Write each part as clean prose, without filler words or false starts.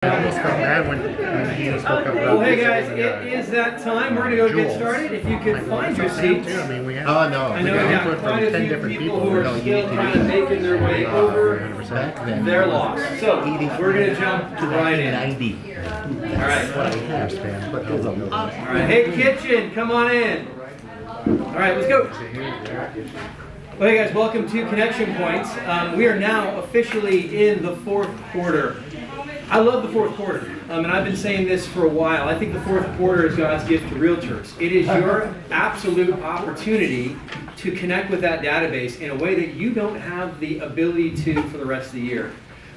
I almost felt bad when he spoke up about Well, hey guys, it is that time. We're going to go get started. If you could find your seats. I mean, we have, I know we got input quite from a 10 few different people people who are still kind of making their way over. 100%. They're lost. So, we're going to jump right in. 90. All right. What I understand, but those are All right. Hey, kitchen, come on in. All right, let's go. Well, hey guys, welcome to Connection Points. We are now officially in the fourth quarter. I love the fourth quarter, and I've been saying this for a while. I think the fourth quarter is God's gift to realtors. It is your absolute opportunity to connect with that database in a way that you don't have the ability to for the rest of the year.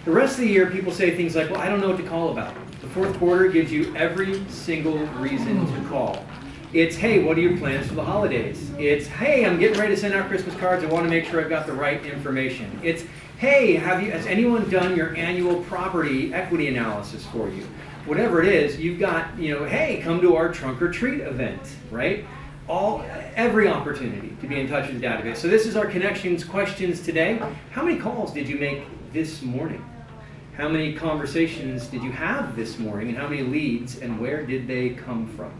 The rest of the year, people say things like, well, I don't know what to call about. The fourth quarter gives you every single reason to call. It's, hey, what are your plans for the holidays? It's, hey, I'm getting ready to send out Christmas cards. I want to make sure I've got the right information. It's, hey, has anyone done your annual property equity analysis for you? Whatever it is, you've got, hey, come to our trunk or treat event, right? Every opportunity to be in touch with the database. So this is our connections questions today. How many calls did you make this morning? How many conversations did you have this morning, and how many leads, and where did they come from?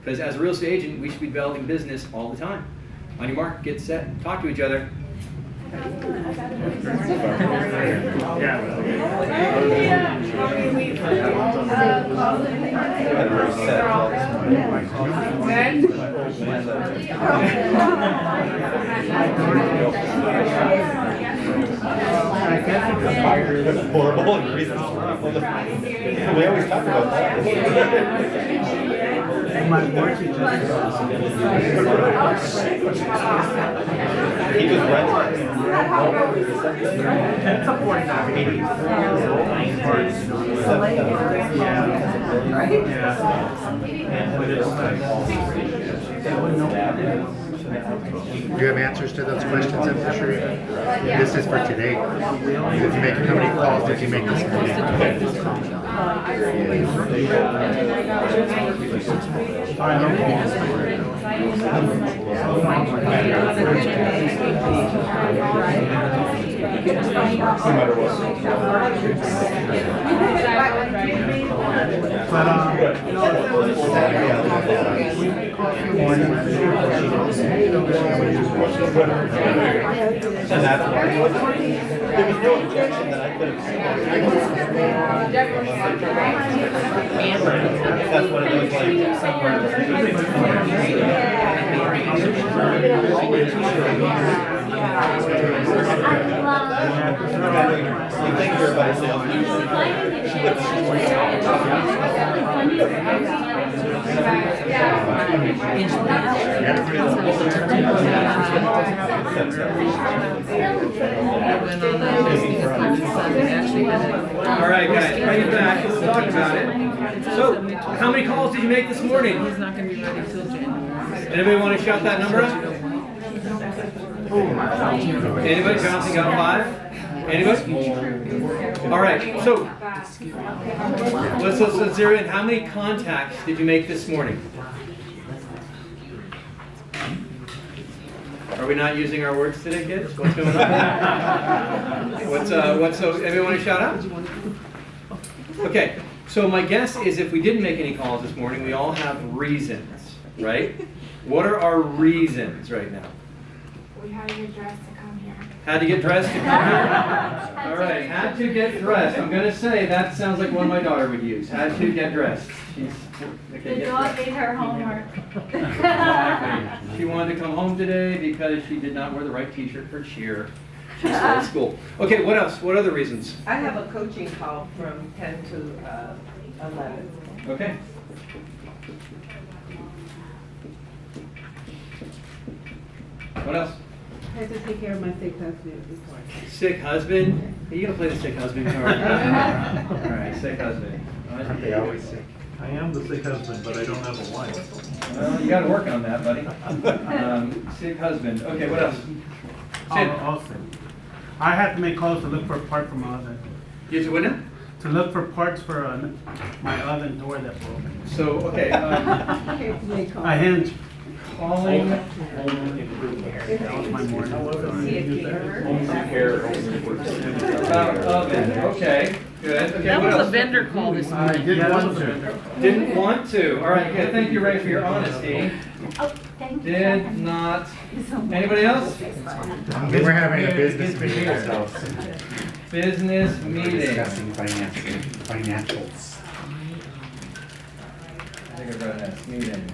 Because as a real estate agent, we should be developing business all the time. On your mark, get set, talk to each other. Horrible and reasons. We always talk about that. My mortgage He was renting. It's a 49. Do you have answers to those questions, I'm sure? This is for today. How many calls did you make this morning? And that's why there was no objection that I could have seen. That's what it looks like. You think you're about All right, guys, bring it back. Let's talk about it. So, how many calls did you make this morning? He's not going to be ready till January. Anybody want to shout that number out? Anybody? Johnson got 5? Anybody? All right, so let's zero in. How many contacts did you make this morning? Are we not using our words today, kids? What's going on? So anybody want to shout out? Okay, so my guess is if we didn't make any calls this morning, we all have reasons, right? What are our reasons right now? We had to get dressed to come here. Had to get dressed to come here? All right, had to get dressed. I'm going to say that sounds like one my daughter would use. Had to get dressed. The dog ate her homework. She wanted to come home today because she did not wear the right t-shirt for cheer. She's still at school. Okay, what else? What other reasons? I have a coaching call from 10 to 11. Okay. What else? I had to take care of my sick husband before. Sick husband? You gotta play the sick husband card. All right, sick husband. Aren't they always sick? I am the sick husband, but I don't have a wife. Well, you gotta work on that, buddy. Sick husband. Okay, what else? Sid. Also, I had to make calls to look for a part for my oven. You have to win it? To look for parts for my oven door that broke. So, okay, A hinge. calling. That was my morning. About oven, okay. Good. Okay, That what was a else? vendor call this I morning. did want to. Didn't want to. All right, good. Thank you, Ray, for your honesty. Oh, thank you. Did not. Anybody else? We're having a business meeting ourselves. Business We're meeting. discussing financials. I think I wrote that meeting.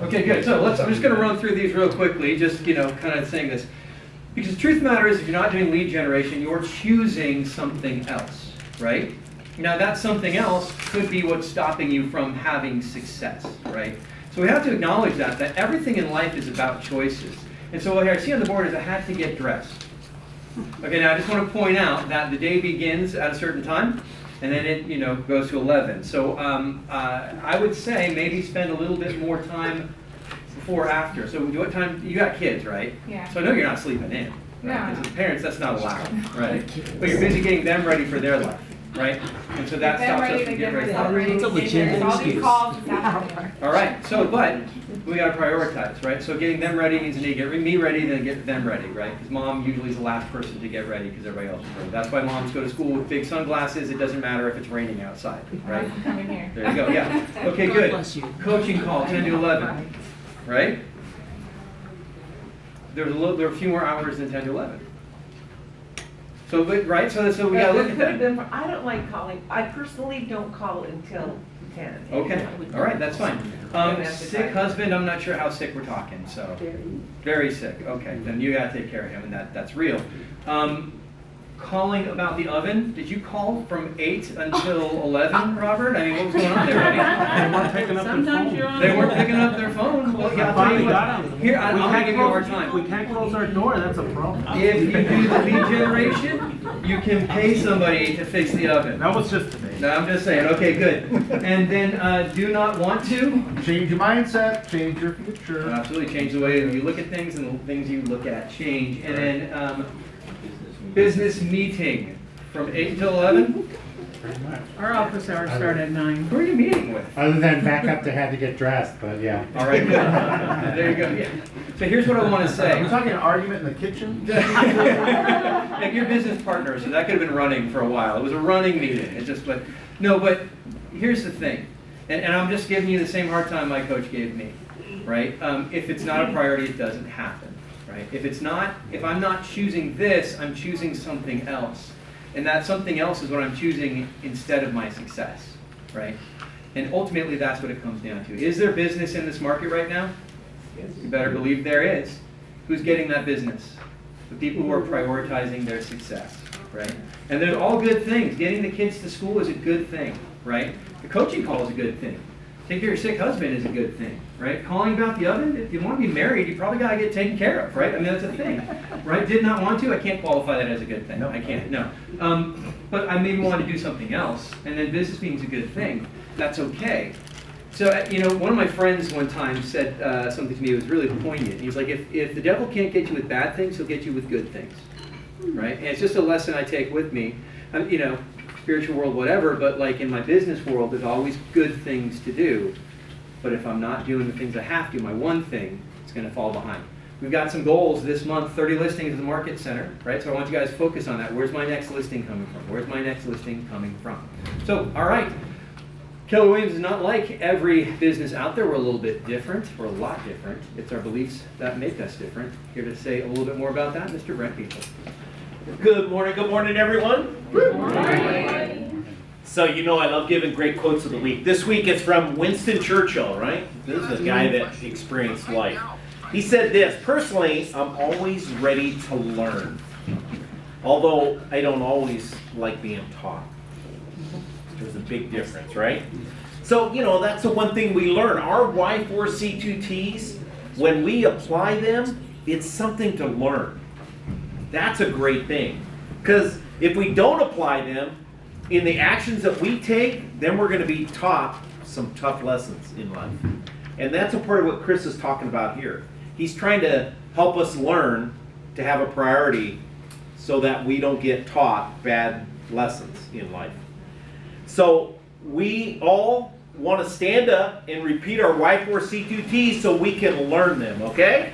Okay, good. So I'm just going to run through these real quickly, just, kind of saying this. Because the truth of the matter is, if you're not doing lead generation, you're choosing something else, right? Now, that something else could be what's stopping you from having success, right? So we have to acknowledge that everything in life is about choices. And so what I see on the board is I had to get dressed. Okay, now I just want to point out that the day begins at a certain time, and then it, goes to 11. So I would say maybe spend a little bit more time before or after. So what time? You got kids, right? Yeah. So I know you're not sleeping in. No. Right? Because as parents, that's not allowed, right? But you're busy getting them ready for their life, right? And so that Get them stops us ready from to getting get ready. myself ready It's a to get legitimate there. All these excuse. calls this afternoon. All right. So, but we got to prioritize, right? So getting them ready means I need to get me ready, then get them ready, right? Because mom usually is the last person to get ready because everybody else is ready. That's why moms go to school with big sunglasses. It doesn't matter if it's raining outside, right? Coming here. There you go. Yeah. Okay. God Good. bless you. Coaching call 10 to 11, right? There were a few more hours than 10 to 11. So, right? So we got to look at that. I don't like calling, I personally don't call until 10. Okay, all right, that's fine. Sick husband, I'm not sure how sick we're talking, so. Very sick, okay, then you gotta take care of him, and that's real. Calling about the oven, did you call from 8 until 11, Robert? I mean, what was going on there, buddy? They weren't picking up their Sometimes phone. you're on. They weren't picking up their phone? Well, yeah, I'll tell Finally you got what. them. Here, I'm We gonna can't give you more close- time. We can't close our door, that's a problem. If you do the lead generation, you can pay somebody to fix the oven. That was just today. No, I'm just saying, okay, good. And then, do not want to? Change your mindset, change your future. Absolutely, change the way you look at things and the things you look at change. And then business meeting from 8 till 11. Pretty much. Our office hours start at 9. Who are you meeting with? Other than backup that had to get dressed, but yeah. All right, good. There you go. Yeah. So here's what I want to say. We're talking an argument in the kitchen? Like your business partner, so that could have been running for a while. It was a running meeting. It's just like, no, but here's the thing. And I'm just giving you the same hard time my coach gave me, right? If it's not a priority, it doesn't happen, right? If I'm not choosing this, I'm choosing something else. And that something else is what I'm choosing instead of my success, right? And ultimately, that's what it comes down to. Is there business in this market right now? You better believe there is. Who's getting that business? The people who are prioritizing their success, right? And they're all good things. Getting the kids to school is a good thing, right? The coaching call is a good thing. Take care of your sick husband is a good thing, right? Calling about the oven, if you want to be married, you probably got to get taken care of, right? I mean, that's a thing, right? Did not want to, I can't qualify that as a good thing. I can't, no. But I maybe want to do something else, and then business means a good thing. That's okay. So, one of my friends one time said something to me that was really poignant. He was like, if the devil can't get you with bad things, he'll get you with good things, right? And it's just a lesson I take with me. Spiritual world, whatever, but like in my business world, there's always good things to do. But if I'm not doing the things I have to, my one thing, it's going to fall behind. We've got some goals this month, 30 listings at the Market Center, right? So I want you guys to focus on that. Where's my next listing coming from? Where's my next listing coming from? So, all right. Keller Williams is not like every business out there. We're a little bit different. We're a lot different. It's our beliefs that make us different. Here to say a little bit more about that, Mr. Brent Beatle. Good morning, everyone. Good morning. So I love giving great quotes of the week. This week it's from Winston Churchill, right? This is a guy that experienced life. He said this, personally, I'm always ready to learn, although I don't always like being taught. There's a big difference, right? So, that's the one thing we learn. Our Y4C2Ts, when we apply them, it's something to learn. That's a great thing. Because if we don't apply them in the actions that we take, then we're going to be taught some tough lessons in life. And that's a part of what Chris is talking about here. He's trying to help us learn to have a priority so that we don't get taught bad lessons in life. So we all want to stand up and repeat our Y4C2Ts so we can learn them, okay?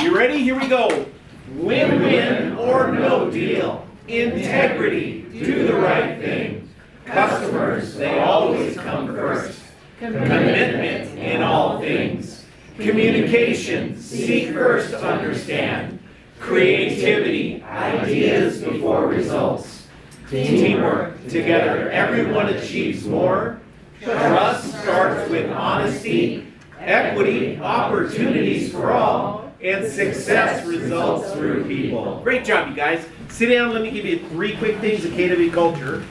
You ready? Here we go. Win-win or no deal. Integrity, do the right thing. Customers, they always come first. Commitment in all things. Communication, seek first to understand. Creativity, ideas before results. Teamwork, together everyone achieves more. Trust starts with honesty. Equity, opportunities for all. And success results through people. Great job, you guys. Sit down, let me give you 3 quick things of KW culture.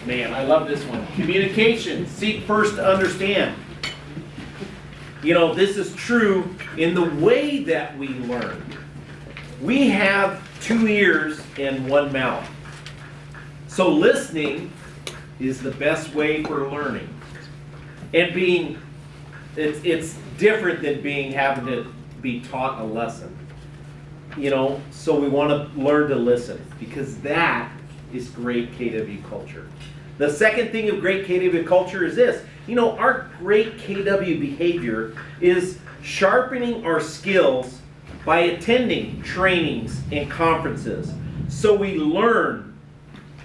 Man, I love this one. Communication, seek first to understand. You know, this is true in the way that we learn. We have 2 ears and 1 mouth. So listening is the best way for learning. And it's different than having to be taught a lesson. You know, so we want to learn to listen, because that is great KW culture. The second thing of great KW culture is this. You know, our great KW behavior is sharpening our skills by attending trainings and conferences. So we learn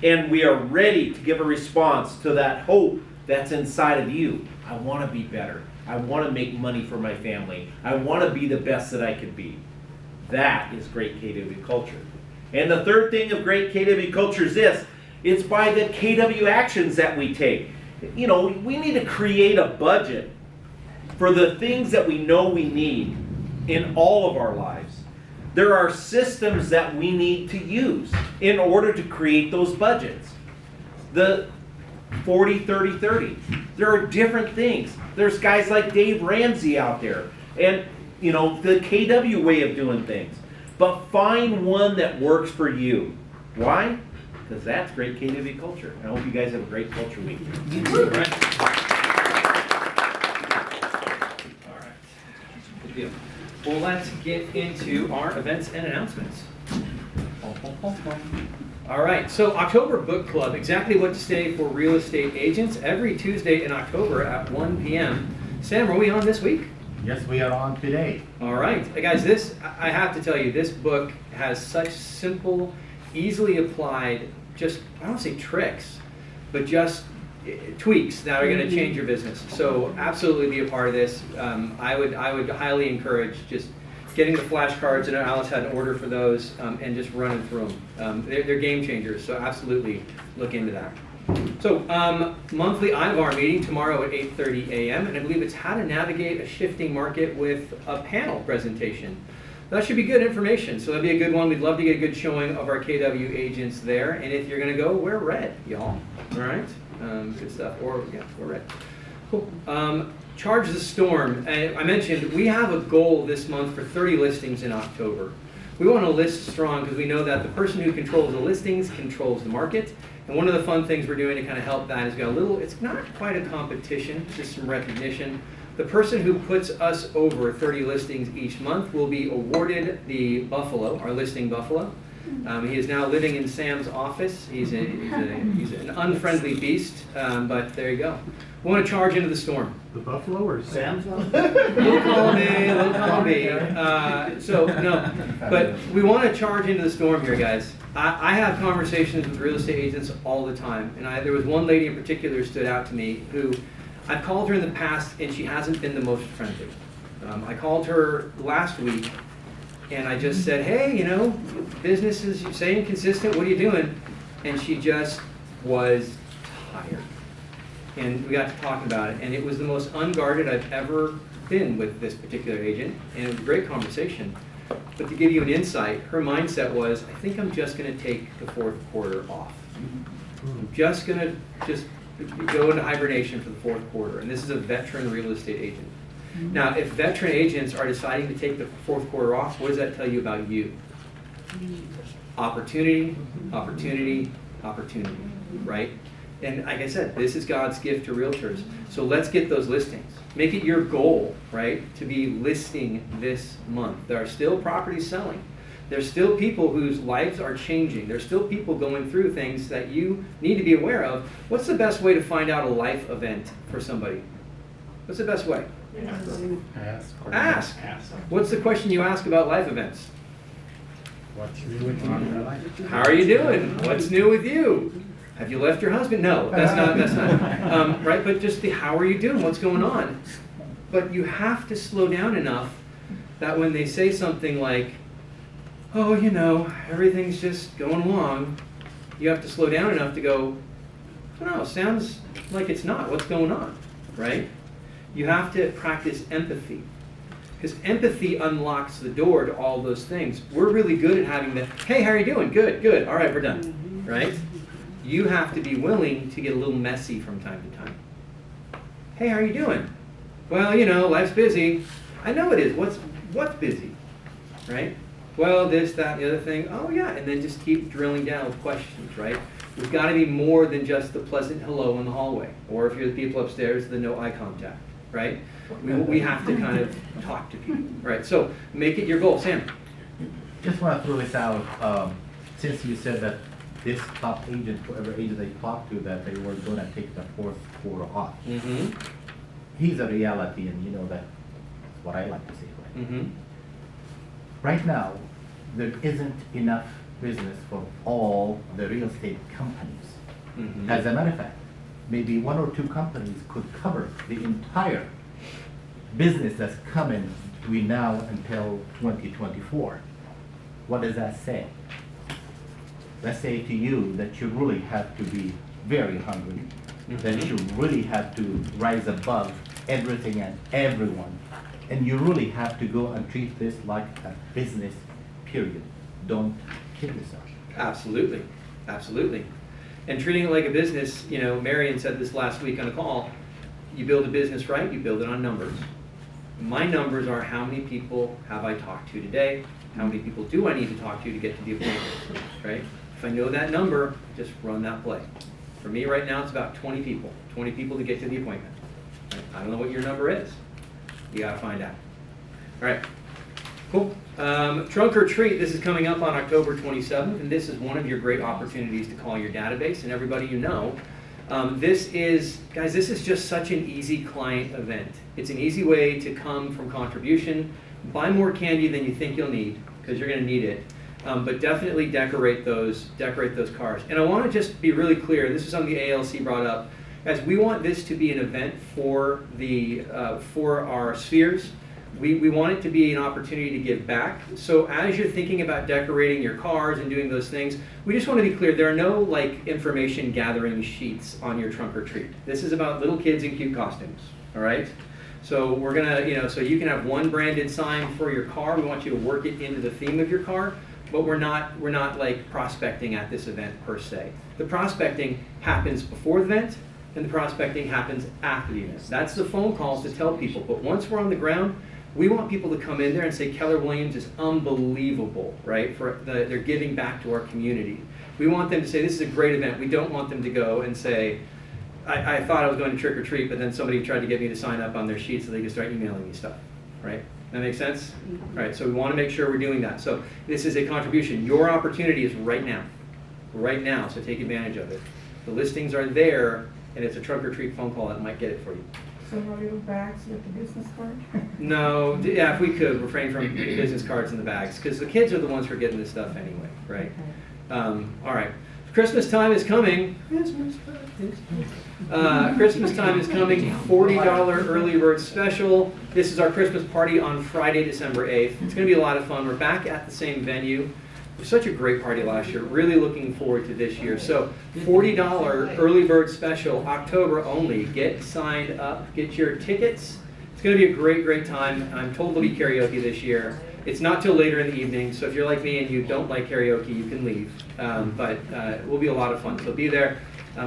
and we are ready to give a response to that hope that's inside of you. I want to be better. I want to make money for my family. I want to be the best that I can be. That is great KW culture. And the third thing of great KW culture is this. It's by the KW actions that we take. You know, we need to create a budget for the things that we know we need in all of our lives. There are systems that we need to use in order to create those budgets. The 40-30-30. There are different things. There's guys like Dave Ramsey out there. And, you know, the KW way of doing things. But find one that works for you. Why? Because that's great KW culture. I hope you guys have a great culture week. All right. Good deal. Well, let's get into our events and announcements. All right, so October Book Club, exactly what to say for real estate agents, every Tuesday in October at 1 p.m. Sam, are we on this week? Yes, we are on today. All right, guys, this, I have to tell you, this book has such simple, easily applied, just, I don't say tricks, but just tweaks that are going to change your business. So absolutely be a part of this. I would highly encourage just getting the flashcards. I know Alice had an order for those, and just running through them. They're game changers, so absolutely look into that. So monthly IVAR meeting tomorrow at 8:30 a.m. and I believe it's how to navigate a shifting market with a panel presentation. That should be good information, so that'd be a good one. We'd love to get a good showing of our KW agents there, and if you're going to go, wear red, y'all. All right, good stuff. Or yeah, wear red. Cool. Charge the Storm. I mentioned we have a goal this month for 30 listings in October. We want to list strong because we know that the person who controls the listings controls the market. And one of the fun things we're doing to kind of help that is got a little, it's not quite a competition, just some recognition. The person who puts us over 30 listings each month will be awarded the Buffalo, our listing Buffalo. He is now living in Sam's office. He's an unfriendly beast, but there you go. We want to charge into the storm. The Buffalo or Sam's? Little column A, little column B. So, no, but we want to charge into the storm here, guys. I have conversations with real estate agents all the time, and there was one lady in particular who stood out to me who, I've called her in the past, and she hasn't been the most friendly. I called her last week, and I just said, hey, you know, business is staying consistent, what are you doing? And she just was tired. And we got to talking about it, and it was the most unguarded I've ever been with this particular agent, and it was a great conversation. But to give you an insight, her mindset was, I think I'm just going to take the fourth quarter off. I'm just going to go into hibernation for the fourth quarter, and this is a veteran real estate agent. Now, if veteran agents are deciding to take the fourth quarter off, what does that tell you about you? Opportunity, opportunity, opportunity, right? And like I said, this is God's gift to realtors. So let's get those listings. Make it your goal, right, to be listing this month. There are still properties selling. There's still people whose lives are changing. There's still people going through things that you need to be aware of. What's the best way to find out a life event for somebody? What's the best way? Ask. Ask. What's the question you ask about life events? What's new with you? How are you doing? What's new with you? Have you left your husband? No, that's not. Right, but just the how are you doing? What's going on? But you have to slow down enough that when they say something like, oh, you know, everything's just going along, you have to slow down enough to go, oh, no, sounds like it's not. What's going on, right? You have to practice empathy. Because empathy unlocks the door to all those things. We're really good at having the, hey, how are you doing? Good, good. All right, we're done, right? You have to be willing to get a little messy from time to time. Hey, how are you doing? Well, you know, life's busy. I know it is. What's busy, right? Well, this, that, the other thing. Oh, yeah. And then just keep drilling down with questions, right? We've got to be more than just the pleasant hello in the hallway. Or if you're the people upstairs, the no eye contact, right? We have to kind of talk to people, right? So make it your goal. Sam? Just want to throw this out. Since you said that this top agent, whoever agent they talked to, that they were going to take the fourth quarter off. Mm-hmm. He's a reality, and you know that's what I like to say, right? Mm-hmm. Right now, there isn't enough business for all the real estate companies. Mm-hmm. As a matter of fact, maybe one or two companies could cover the entire business that's coming between now until 2024. What does that say? Let's say to you that you really have to be very hungry, that you really have to rise above everything and everyone, and you really have to go and treat this like a business, period. Don't kill yourself. Absolutely, absolutely. And treating it like a business, you know, Marion said this last week on a call, you build a business right, you build it on numbers. My numbers are how many people have I talked to today, how many people do I need to talk to get to the appointment, right? If I know that number, just run that play. For me right now, it's about 20 people to get to the appointment. Right? I don't know what your number is. You gotta find out. All right, cool. Trunk or Treat, this is coming up on October 27th, and this is one of your great opportunities to call your database and everybody you know. This is just such an easy client event. It's an easy way to come from contribution, buy more candy than you think you'll need, because you're gonna need it. But definitely decorate those cars. And I want to just be really clear. This is something the ALC brought up. Guys, we want this to be an event for our spheres. We want it to be an opportunity to give back. So as you're thinking about decorating your cars and doing those things, we just want to be clear. There are no like information gathering sheets on your trunk or treat. This is about little kids in cute costumes. All right. So we're gonna, so you can have one branded sign for your car. We want you to work it into the theme of your car. But we're not like prospecting at this event per se. The prospecting happens before the event, and the prospecting happens after the event. That's the phone calls to tell people. But once we're on the ground, we want people to come in there and say, Keller Williams is unbelievable, right? They're giving back to our community. We want them to say, this is a great event. We don't want them to go and say, I thought I was going to trick or treat, but then somebody tried to get me to sign up on their sheet so they could start emailing me stuff, right? That makes sense? All right, so we want to make sure we're doing that. So this is a contribution. Your opportunity is right now, so take advantage of it. The listings are there, and it's a trunk or treat phone call that might get it for you. So are your bags with the business card? No, yeah, if we could, refrain from business cards in the bags, because the kids are the ones who are getting this stuff anyway, right? All right. Christmas time is coming. Christmas time is coming. $40 early bird special. This is our Christmas party on Friday, December 8th. It's going to be a lot of fun. We're back at the same venue. It was such a great party last year. Really looking forward to this year. So $40 early bird special, October only. Get signed up. Get your tickets. It's going to be a great, great time. I'm told there'll be karaoke this year. It's not till later in the evening, so if you're like me and you don't like karaoke, you can leave. But it will be a lot of fun, so be there.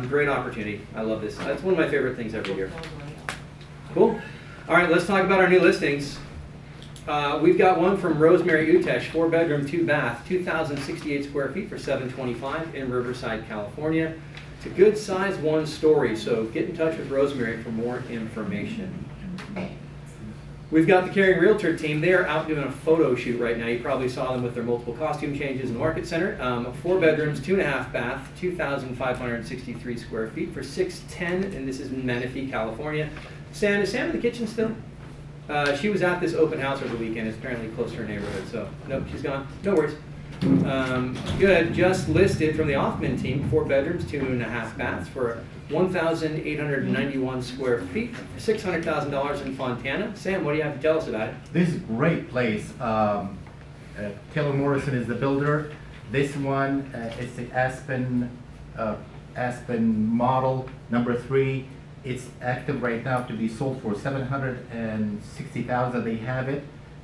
Great opportunity. I love this. That's one of my favorite things every year. Cool. All right, let's talk about our new listings. We've got one from Rosemary Utesh, 4-bedroom, 2-bath, 2,068 square feet for $725 in Riverside, California. It's a good size 1-story, so get in touch with Rosemary for more information. We've got the Caring Realtor team. They are out doing a photo shoot right now. You probably saw them with their multiple costume changes in the Market Center. 4 bedrooms, 2.5 bath, 2,563 square feet for $610, and this is in Menifee, California. Sam, is Sam in the kitchen still? She was at this open house over the weekend. It's apparently close to her neighborhood, so nope, she's gone. No worries. Good, just listed from the Othman team, 4 bedrooms, 2.5 baths for 1,891 square feet, $600,000 in Fontana. Sam, what do you have to tell us about it? This is a great place. Taylor Morrison is the builder. This one is the Aspen model number 3. It's active right now to be sold for $760,000. They have it,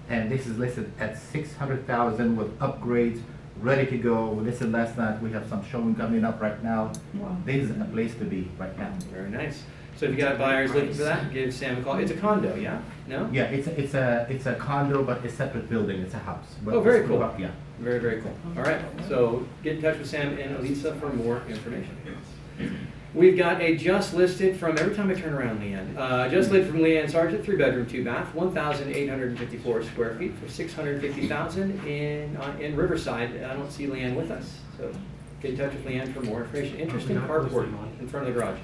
and this is listed at $600,000 with upgrades ready to go. Listed last night. We have some showing coming up right now. Wow. This is a place to be right now. Very nice. So if you got buyers looking for that, give Sam a call. It's a condo, yeah? No? Yeah, it's a condo, but a separate building. It's a house. But Oh, very it's- cool. Yeah. Very, very cool. All right, so get in touch with Sam and Elisa for more information. We've got a just listed from, every time I turn around, Leanne, just listed from Leanne Sargent, 3 bedroom, 2 bath, 1,854 square feet for $650,000 in Riverside. I don't see Leanne with us, so get in touch with Leanne for more information. Interesting carport in front of the garage.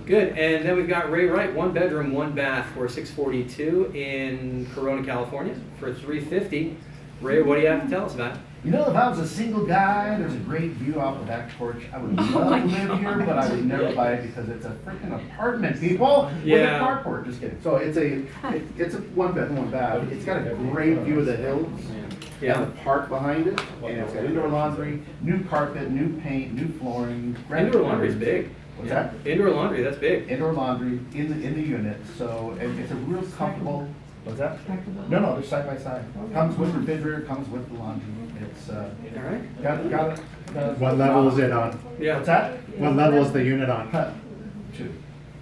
Good, and then we've got Ray Wright, 1 bedroom, 1 bath for $642 in Corona, California for $350. Ray, what do you have to tell us about it? You know, if I was a single guy, there's a great view off the back porch. I would love to live here, but I would never buy it because it's a freaking apartment, people. Yeah. With a carport, just kidding. So it's a 1 bedroom, 1 bath. It's got a great view of the hills. Yeah. And the park behind it, and it's got indoor laundry, new carpet, new paint, new flooring. Indoor laundry is big. What's that? Indoor laundry, that's big. Indoor laundry in the unit, so, and it's a real comfortable, what's that? No, they're side by side. Comes with refrigerator, comes with the laundry. It's, All right. got it. What level is it on? Yeah. What's that? What level is the unit on? 2.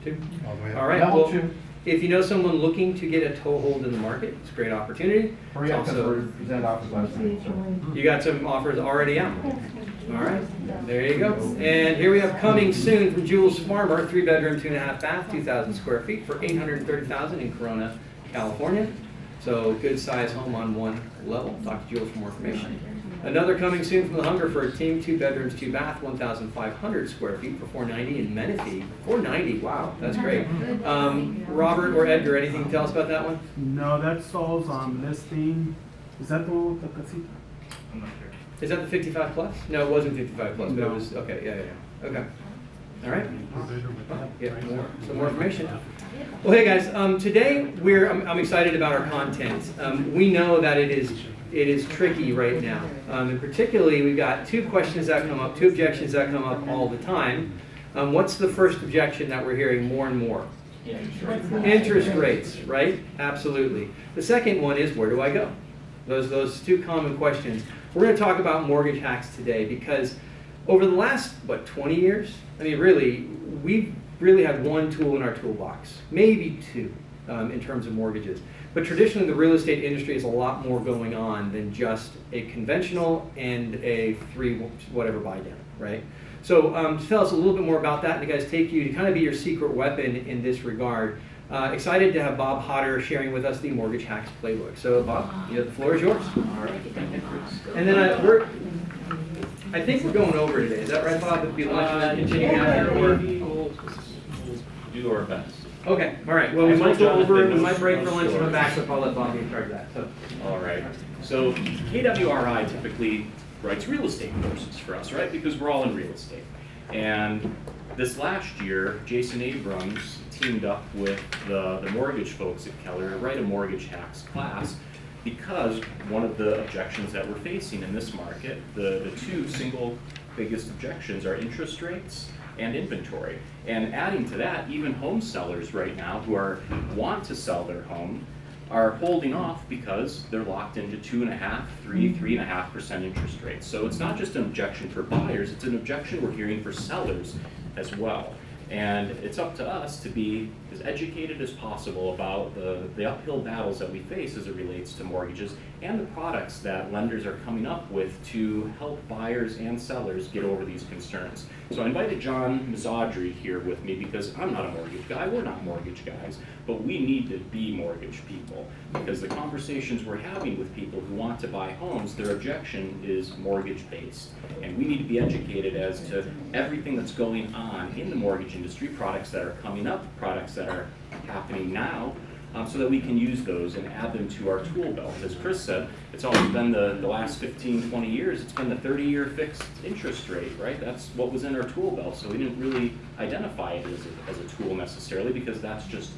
2. All the way up? All right. Level Well, 2. if you know someone looking to get a toehold in the market, it's a great opportunity. Hurry up, because Also, we're presented offers last night, so. you got some offers already out. All right. There you go. And here we have coming soon from Jules Farmer, 3 bedroom, 2.5 bath, 2,000 square feet for $830,000 in Corona, California. So good size home on 1 level. Talk to Jules for more information. Another coming soon from the Hungerford team, 2 bedrooms, 2 bath, 1,500 square feet for $490 in Menifee. $490, wow, that's great. Robert or Edgar, anything to tell us about that one? No, that sold on listing. Is that the one with the casita? I'm not sure. Is that the 55 plus? No, it wasn't 55 plus, but it No. was, okay, yeah. Okay. All right. Get some more information. Well, hey guys, today I'm excited about our content. We know that it is tricky right now. And particularly, we've got 2 questions that come up, 2 objections that come up all the time. What's the first objection that we're hearing more and more? Interest rates, right? Absolutely. The second one is, where do I go? Those 2 common questions. We're going to talk about mortgage hacks today because over the last, 20 years? I mean, really, we've really had 1 tool in our toolbox, maybe 2 in terms of mortgages. But traditionally, the real estate industry has a lot more going on than just a conventional and a 3 whatever buy down, right? So to tell us a little bit more about that, and you guys take you to kind of be your secret weapon in this regard. Excited to have Bob Hodder sharing with us the Mortgage Hacks Playbook. So Bob, the floor is yours. And then I think we're going over today. Is that right, Bob? It'd be lunch and then continue after, or? We'll do our best. Okay, all right. Well, we might go over, we might break for lunch and come back, so I'll let Bob be in charge of that. So. All right. So KWRI typically writes real estate courses for us, right? Because we're all in real estate. And this last year, Jason Abrams teamed up with the mortgage folks at Keller to write a mortgage hacks class because one of the objections that we're facing in this market, the 2 single biggest objections are interest rates and inventory. And adding to that, even home sellers right now who want to sell their home are holding off because they're locked into 2.5%, 3.5% interest rates. So it's not just an objection for buyers, it's an objection we're hearing for sellers as well. And it's up to us to be as educated as possible about the uphill battles that we face as it relates to mortgages and the products that lenders are coming up with to help buyers and sellers get over these concerns. So I invited John Mazzadri here with me because I'm not a mortgage guy, we're not mortgage guys, but we need to be mortgage people because the conversations we're having with people who want to buy homes, their objection is mortgage based. And we need to be educated as to everything that's going on in the mortgage industry, products that are coming up, products that are happening now, so that we can use those and add them to our tool belt. As Chris said, it's always been the last 15, 20 years, it's been the 30-year fixed interest rate, right? That's what was in our tool belt, so we didn't really identify it as a tool necessarily, because that's just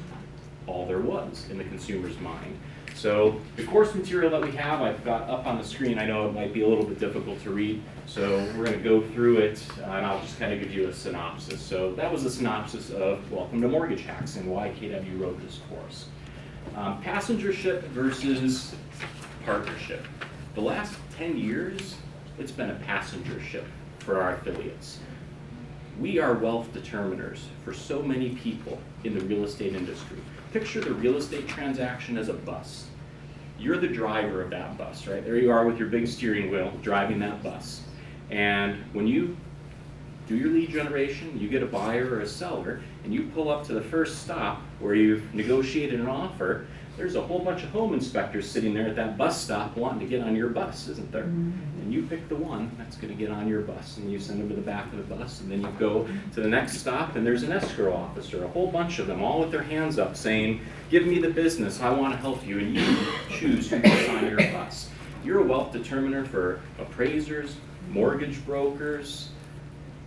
all there was in the consumer's mind. So the course material that we have, I've got up on the screen. I know it might be a little bit difficult to read, so we're going to go through it, and I'll just kind of give you a synopsis. So that was a synopsis of Welcome to Mortgage Hacks and why KW wrote this course. Passengership versus partnership. The last 10 years, it's been a passengership for our affiliates. We are wealth determiners for so many people in the real estate industry. Picture the real estate transaction as a bus. You're the driver of that bus, right? There you are with your big steering wheel driving that bus. And when you do your lead generation, you get a buyer or a seller, and you pull up to the first stop where you've negotiated an offer, there's a whole bunch of home inspectors sitting there at that bus stop wanting to get on your bus, isn't there? And you pick the one that's going to get on your bus, and you send them to the back of the bus, and then you go to the next stop, and there's an escrow officer, a whole bunch of them, all with their hands up saying, give me the business, I want to help you, and you choose who gets on your bus. You're a wealth determiner for appraisers, mortgage brokers,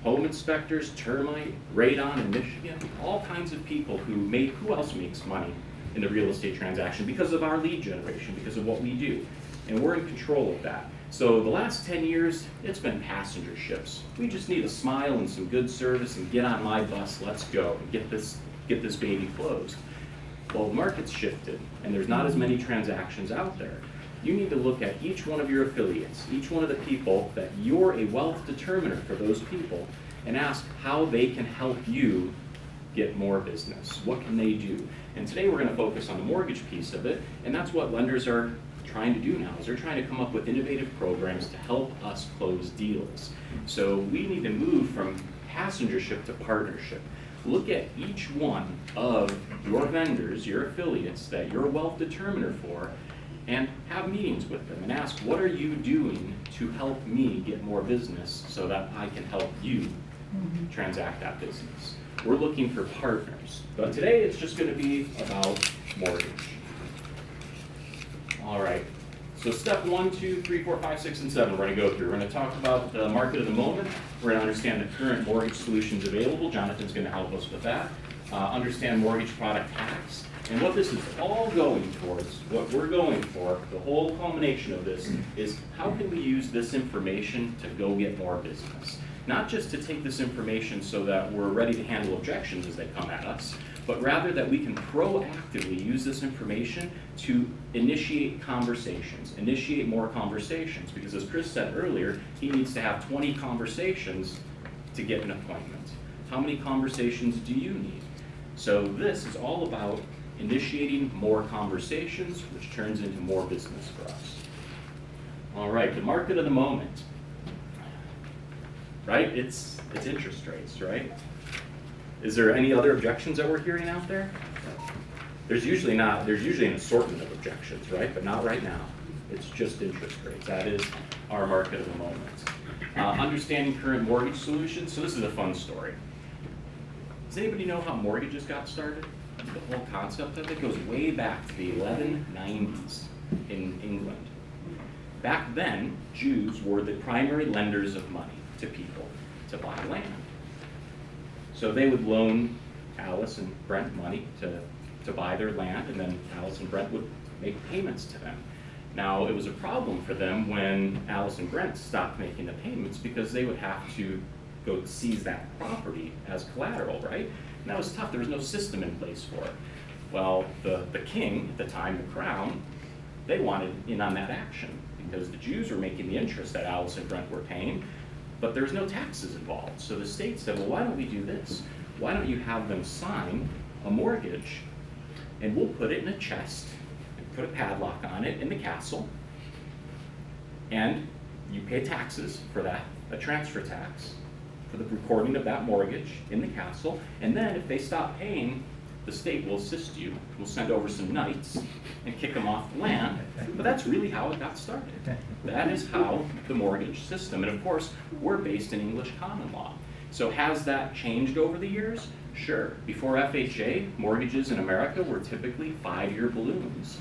home inspectors, termite, radon in Michigan, all kinds of people who else makes money in the real estate transaction because of our lead generation, because of what we do. And we're in control of that. So the last 10 years, it's been passenger ships. We just need a smile and some good service and get on my bus, let's go, and get this baby closed. Well, the market's shifted, and there's not as many transactions out there. You need to look at each one of your affiliates, each one of the people that you're a wealth determiner for those people, and ask how they can help you get more business. What can they do? And today we're going to focus on the mortgage piece of it, and that's what lenders are trying to do now, is they're trying to come up with innovative programs to help us close deals. So we need to move from passengership to partnership. Look at each one of your vendors, your affiliates that you're a wealth determiner for, and have meetings with them and ask, what are you doing to help me get more business so that I can help you transact that business? We're looking for partners. But today it's just going to be about mortgage. All right. So step 1, 2, 3, 4, 5, 6, and 7 we're going to go through. We're going to talk about the market of the moment. We're going to understand the current mortgage solutions available. Jonathan's going to help us with that. Understand mortgage product hacks. And what this is all going towards, what we're going for, the whole culmination of this, is how can we use this information to go get more business? Not just to take this information so that we're ready to handle objections as they come at us, but rather that we can proactively use this information to initiate conversations, initiate more conversations. Because as Chris said earlier, he needs to have 20 conversations to get an appointment. How many conversations do you need? So this is all about initiating more conversations, which turns into more business for us. All right, the market of the moment, right? It's interest rates, right? Is there any other objections that we're hearing out there? There's usually an assortment of objections, right? But not right now. It's just interest rates. That is our market of the moment. Understanding current mortgage solutions. So this is a fun story. Does anybody know how mortgages got started? The whole concept of it goes way back to the 1190s in England. Back then, Jews were the primary lenders of money to people to buy land. So they would loan Alice and Brent money to buy their land, and then Alice and Brent would make payments to them. Now, it was a problem for them when Alice and Brent stopped making the payments because they would have to go seize that property as collateral, right? And that was tough. There was no system in place for it. Well, the king at the time, the crown, they wanted in on that action because the Jews were making the interest that Alice and Brent were paying, but there was no taxes involved. So the state said, well, why don't we do this? Why don't you have them sign a mortgage, and we'll put it in a chest, and put a padlock on it in the castle, and you pay taxes for that, a transfer tax, for the recording of that mortgage in the castle, and then if they stop paying, the state will assist you. We'll send over some knights and kick them off the land. But that's really how it got started. That is how the mortgage system, and of course, we're based in English common law. So has that changed over the years? Sure. Before FHA, mortgages in America were typically 5-year balloons,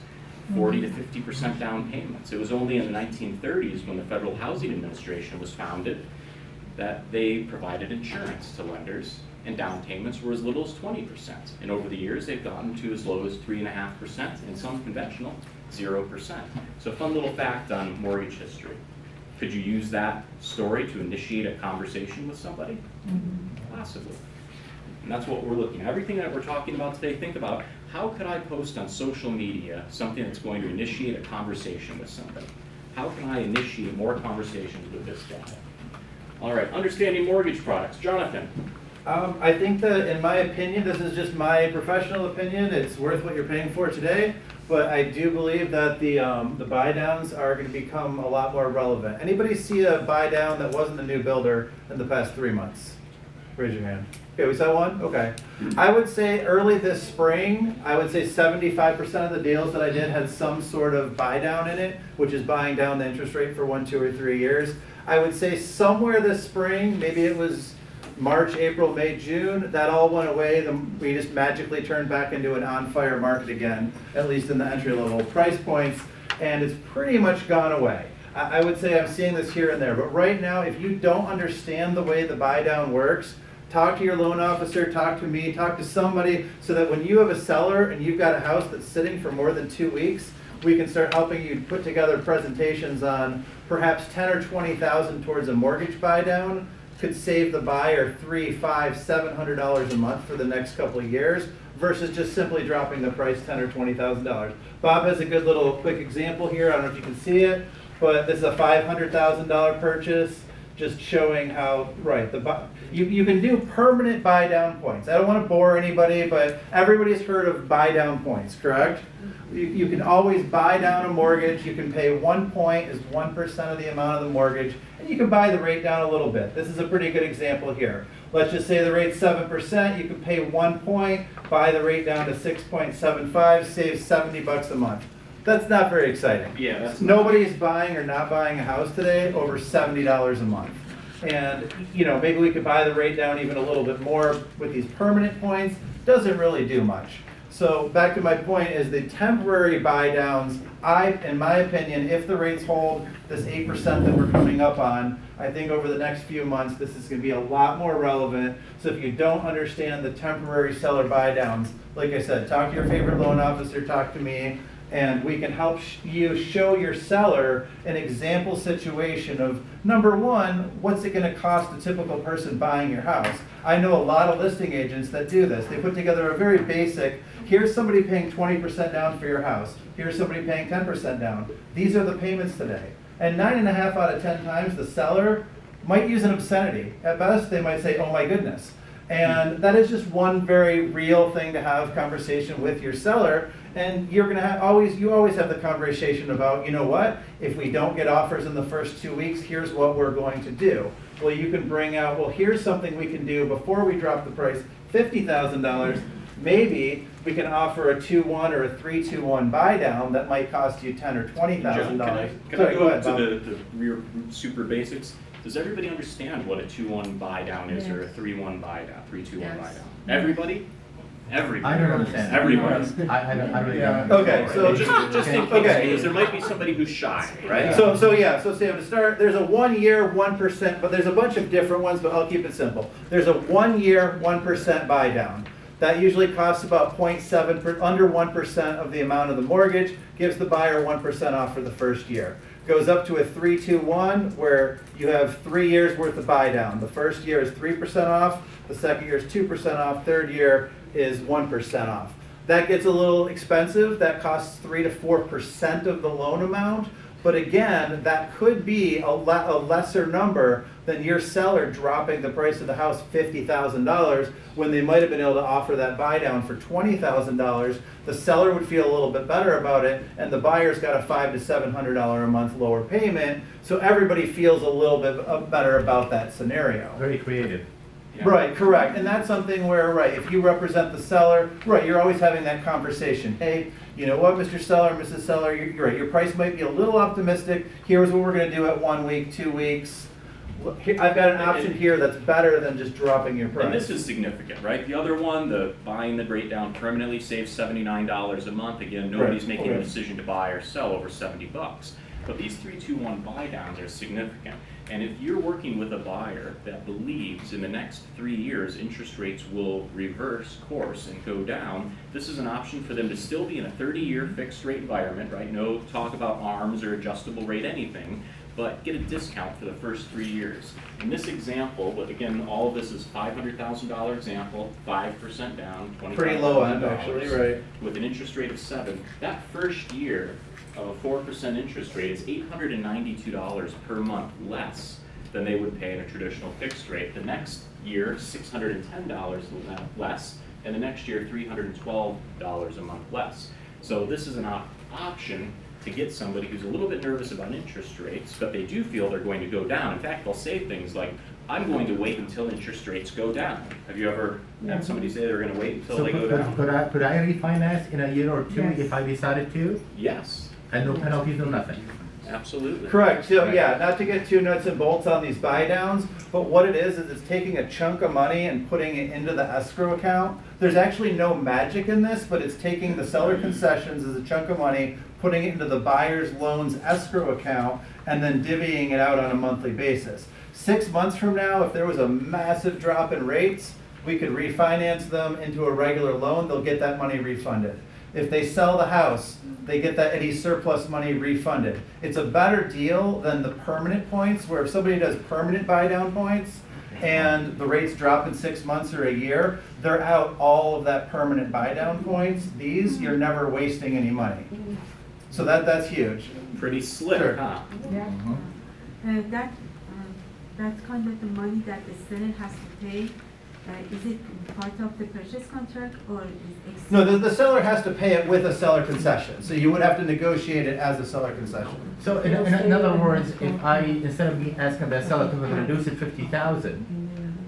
40 to 50% down payments. It was only in the 1930s when the Federal Housing Administration was founded that they provided insurance to lenders, and down payments were as little as 20%. And over the years, they've gotten to as low as 3.5%, and some conventional, 0%. So a fun little fact on mortgage history. Could you use that story to initiate a conversation with somebody? Possibly. And that's what we're looking at. Everything that we're talking about today, think about, how could I post on social media something that's going to initiate a conversation with somebody? How can I initiate more conversations with this guy? All right, understanding mortgage products. Jonathan. I think that, in my opinion, this is just my professional opinion, it's worth what you're paying for today, but I do believe that the buy downs are going to become a lot more relevant. Anybody see a buy down that wasn't a new builder in the past 3 months? Raise your hand. Okay, we saw one? Okay. I would say early this spring, I would say 75% of the deals that I did had some sort of buy down in it, which is buying down the interest rate for 1, 2, or 3 years. I would say somewhere this spring, maybe it was March, April, May, June, that all went away. We just magically turned back into an on-fire market again, at least in the entry-level price points, and it's pretty much gone away. I would say I'm seeing this here and there, but right now, if you don't understand the way the buy-down works, talk to your loan officer, talk to me, talk to somebody, so that when you have a seller and you've got a house that's sitting for more than 2 weeks, we can start helping you put together presentations on perhaps $10,000 or $20,000 towards a mortgage buy-down. Could save the buyer $300, $500, $700 a month for the next couple of years, versus just simply dropping the price $10,000 or $20,000. Bob has a good little quick example here. I don't know if you can see it, but this is a $500,000 purchase, just showing how, right, you can do permanent buy down points. I don't want to bore anybody, but everybody's heard of buy down points, correct? You can always buy down a mortgage. You can pay 1 point is 1% of the amount of the mortgage, and you can buy the rate down a little bit. This is a pretty good example here. Let's just say the rate's 7%. You can pay 1 point, buy the rate down to 6.75, save $70 a month. That's not very exciting. Yeah, that's Nobody's buying or not buying a house today over $70 a month. And, you know, maybe we could buy the rate down even a little bit more with these permanent points. Doesn't really do much. So back to my point is the temporary buy downs, in my opinion, if the rates hold this 8% that we're coming up on, I think over the next few months this is going to be a lot more relevant. So if you don't understand the temporary seller buy downs, like I said, talk to your favorite loan officer, talk to me, and we can help you show your seller an example situation of, number one, what's it going to cost a typical person buying your house? I know a lot of listing agents that do this. They put together a very basic, here's somebody paying 20% down for your house. Here's somebody paying 10% down. These are the payments today. And 9.5 out of 10 times, the seller might use an obscenity. At best, they might say, oh my goodness. And that is just one very real thing to have conversation with your seller. And you're going to you always have the conversation about, you know what, if we don't get offers in the first 2 weeks, here's what we're going to do. Well, you can bring out, well, here's something we can do before we drop the price, $50,000. Maybe we can offer a 2-1 or a 3-2-1 buy down that might cost you $10,000 or $20,000. Can I go up to the real super basics? Does everybody understand what a 2-1 buy down is, or a 3-1 buy down, 3-2-1 buy down? Everybody? Everybody. I don't understand. Everybody. I really don't. Okay, so Just in case, because there might be somebody who's shy, right? So Sam, to start, there's a 1 year, 1%, but there's a bunch of different ones, but I'll keep it simple. There's a 1 year, 1% buy down. That usually costs about 0.7, under 1% of the amount of the mortgage, gives the buyer 1% off for the first year. Goes up to a 3-2-1 where you have 3 years worth of buy down. The first year is 3% off, the second year is 2% off, third year is 1% off. That gets a little expensive. That costs 3 to 4% of the loan amount. But again, that could be a lesser number than your seller dropping the price of the house $50,000 when they might have been able to offer that buy down for $20,000. The seller would feel a little bit better about it, and the buyer's got a $500 to $700 a month lower payment. So everybody feels a little bit better about that scenario. Very creative. Yeah. Right, correct. And that's something where, right, if you represent the seller, right, you're always having that conversation. Hey, you know what, Mr. Seller, Mrs. Seller, you're right, your price might be a little optimistic. Here's what we're going to do at 1 week, 2 weeks. look, I've got an option here that's better than just dropping your price. And this is significant, right? The other one, the buying the rate down permanently saves $79 a month. Again, nobody's Right. making a Okay. decision to buy or sell over $70. But these 3-2-1 buy downs are significant. And if you're working with a buyer that believes in the next 3 years interest rates will reverse course and go down, this is an option for them to still be in a 30-year fixed rate environment, right? No talk about ARMs or adjustable rate anything, but get a discount for the first 3 years. In this example, but again, all of this is $500,000 example, 5% down, $25,000. Pretty low end, actually, right. With an interest rate of 7, that first year of a 4% interest rate is $892 per month less than they would pay in a traditional fixed rate. The next year, $610 less, and the next year, $312 a month less. So this is an option to get somebody who's a little bit nervous about interest rates, but they do feel they're going to go down. In fact, they'll say things like, I'm going to wait until interest rates go down. Have you ever had somebody say they're going to wait until So they go down? could I refinance in a year or two Yes. if I decided to? Yes, And no penalties, no nothing? absolutely. Correct, so yeah, not to get too nuts and bolts on these buy downs, but what it is it's taking a chunk of money and putting it into the escrow account. There's actually no magic in this, but it's taking the seller concessions as a chunk of money, putting it into the buyer's loans escrow account, and then divvying it out on a monthly basis. 6 months from now, if there was a massive drop in rates, we could refinance them into a regular loan, they'll get that money refunded. If they sell the house, they get that any surplus money refunded. It's a better deal than the permanent points, where if somebody does permanent buy down points and the rates drop in 6 months or a year, they're out all of that permanent buy down points. These, you're never wasting any money. So that's huge. Pretty slick, Sure. huh? Yeah. That's kind of the money that the seller has to pay. Is it part of the purchase contract or is it? No, the seller has to pay it with a seller concession. So you would have to negotiate it as a seller concession. So in other words, if I, instead of me asking the seller to reduce it 50,000.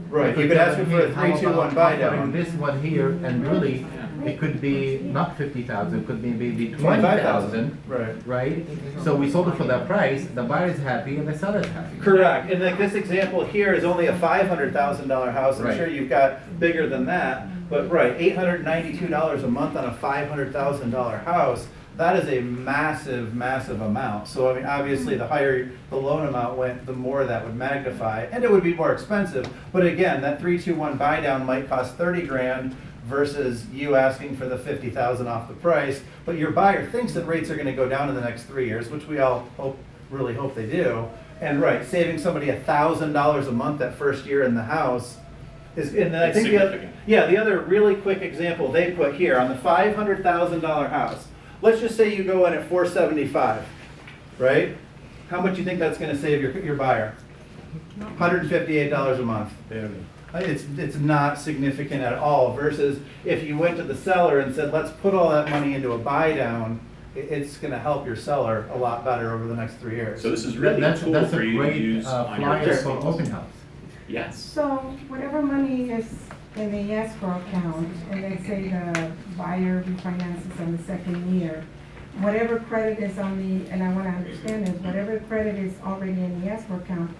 Right, you could ask him for a 3-2-1 buy down. This one here, and really, it could be not 50,000, it could be maybe 25,000. 20,000. Right. Right? So we sold it for that price, the buyer is happy and the seller is happy. Correct, and like this example here is only a $500,000 house, I'm Right. sure you've got bigger than that, but right, $892 a month on a $500,000 house, that is a massive, massive amount. So I mean, obviously, the higher the loan amount went, the more that would magnify, and it would be more expensive, but again, that 3-2-1 buy down might cost 30 grand versus you asking for the 50,000 off the price, but your buyer thinks that rates are gonna go down in the next 3 years, which we all really hope they do. And right, saving somebody $1,000 a month that first year in the house is, and then I It's think significant. the other really quick example they put here on the $500,000 house. Let's just say you go in at 475, right? How much do you think that's gonna save your buyer? $158 a month. It's not significant at all, versus if you went to the seller and said, let's put all that money into a buy down, it's gonna help your seller a lot better over the next 3 years. So this is really a That's tool a for you to great use on your flyer for listings. open house. Yes. So whatever money is in the escrow account, and let's say the buyer refinances on the second year, whatever credit is on the, and I wanna understand this, whatever credit is already in the escrow account,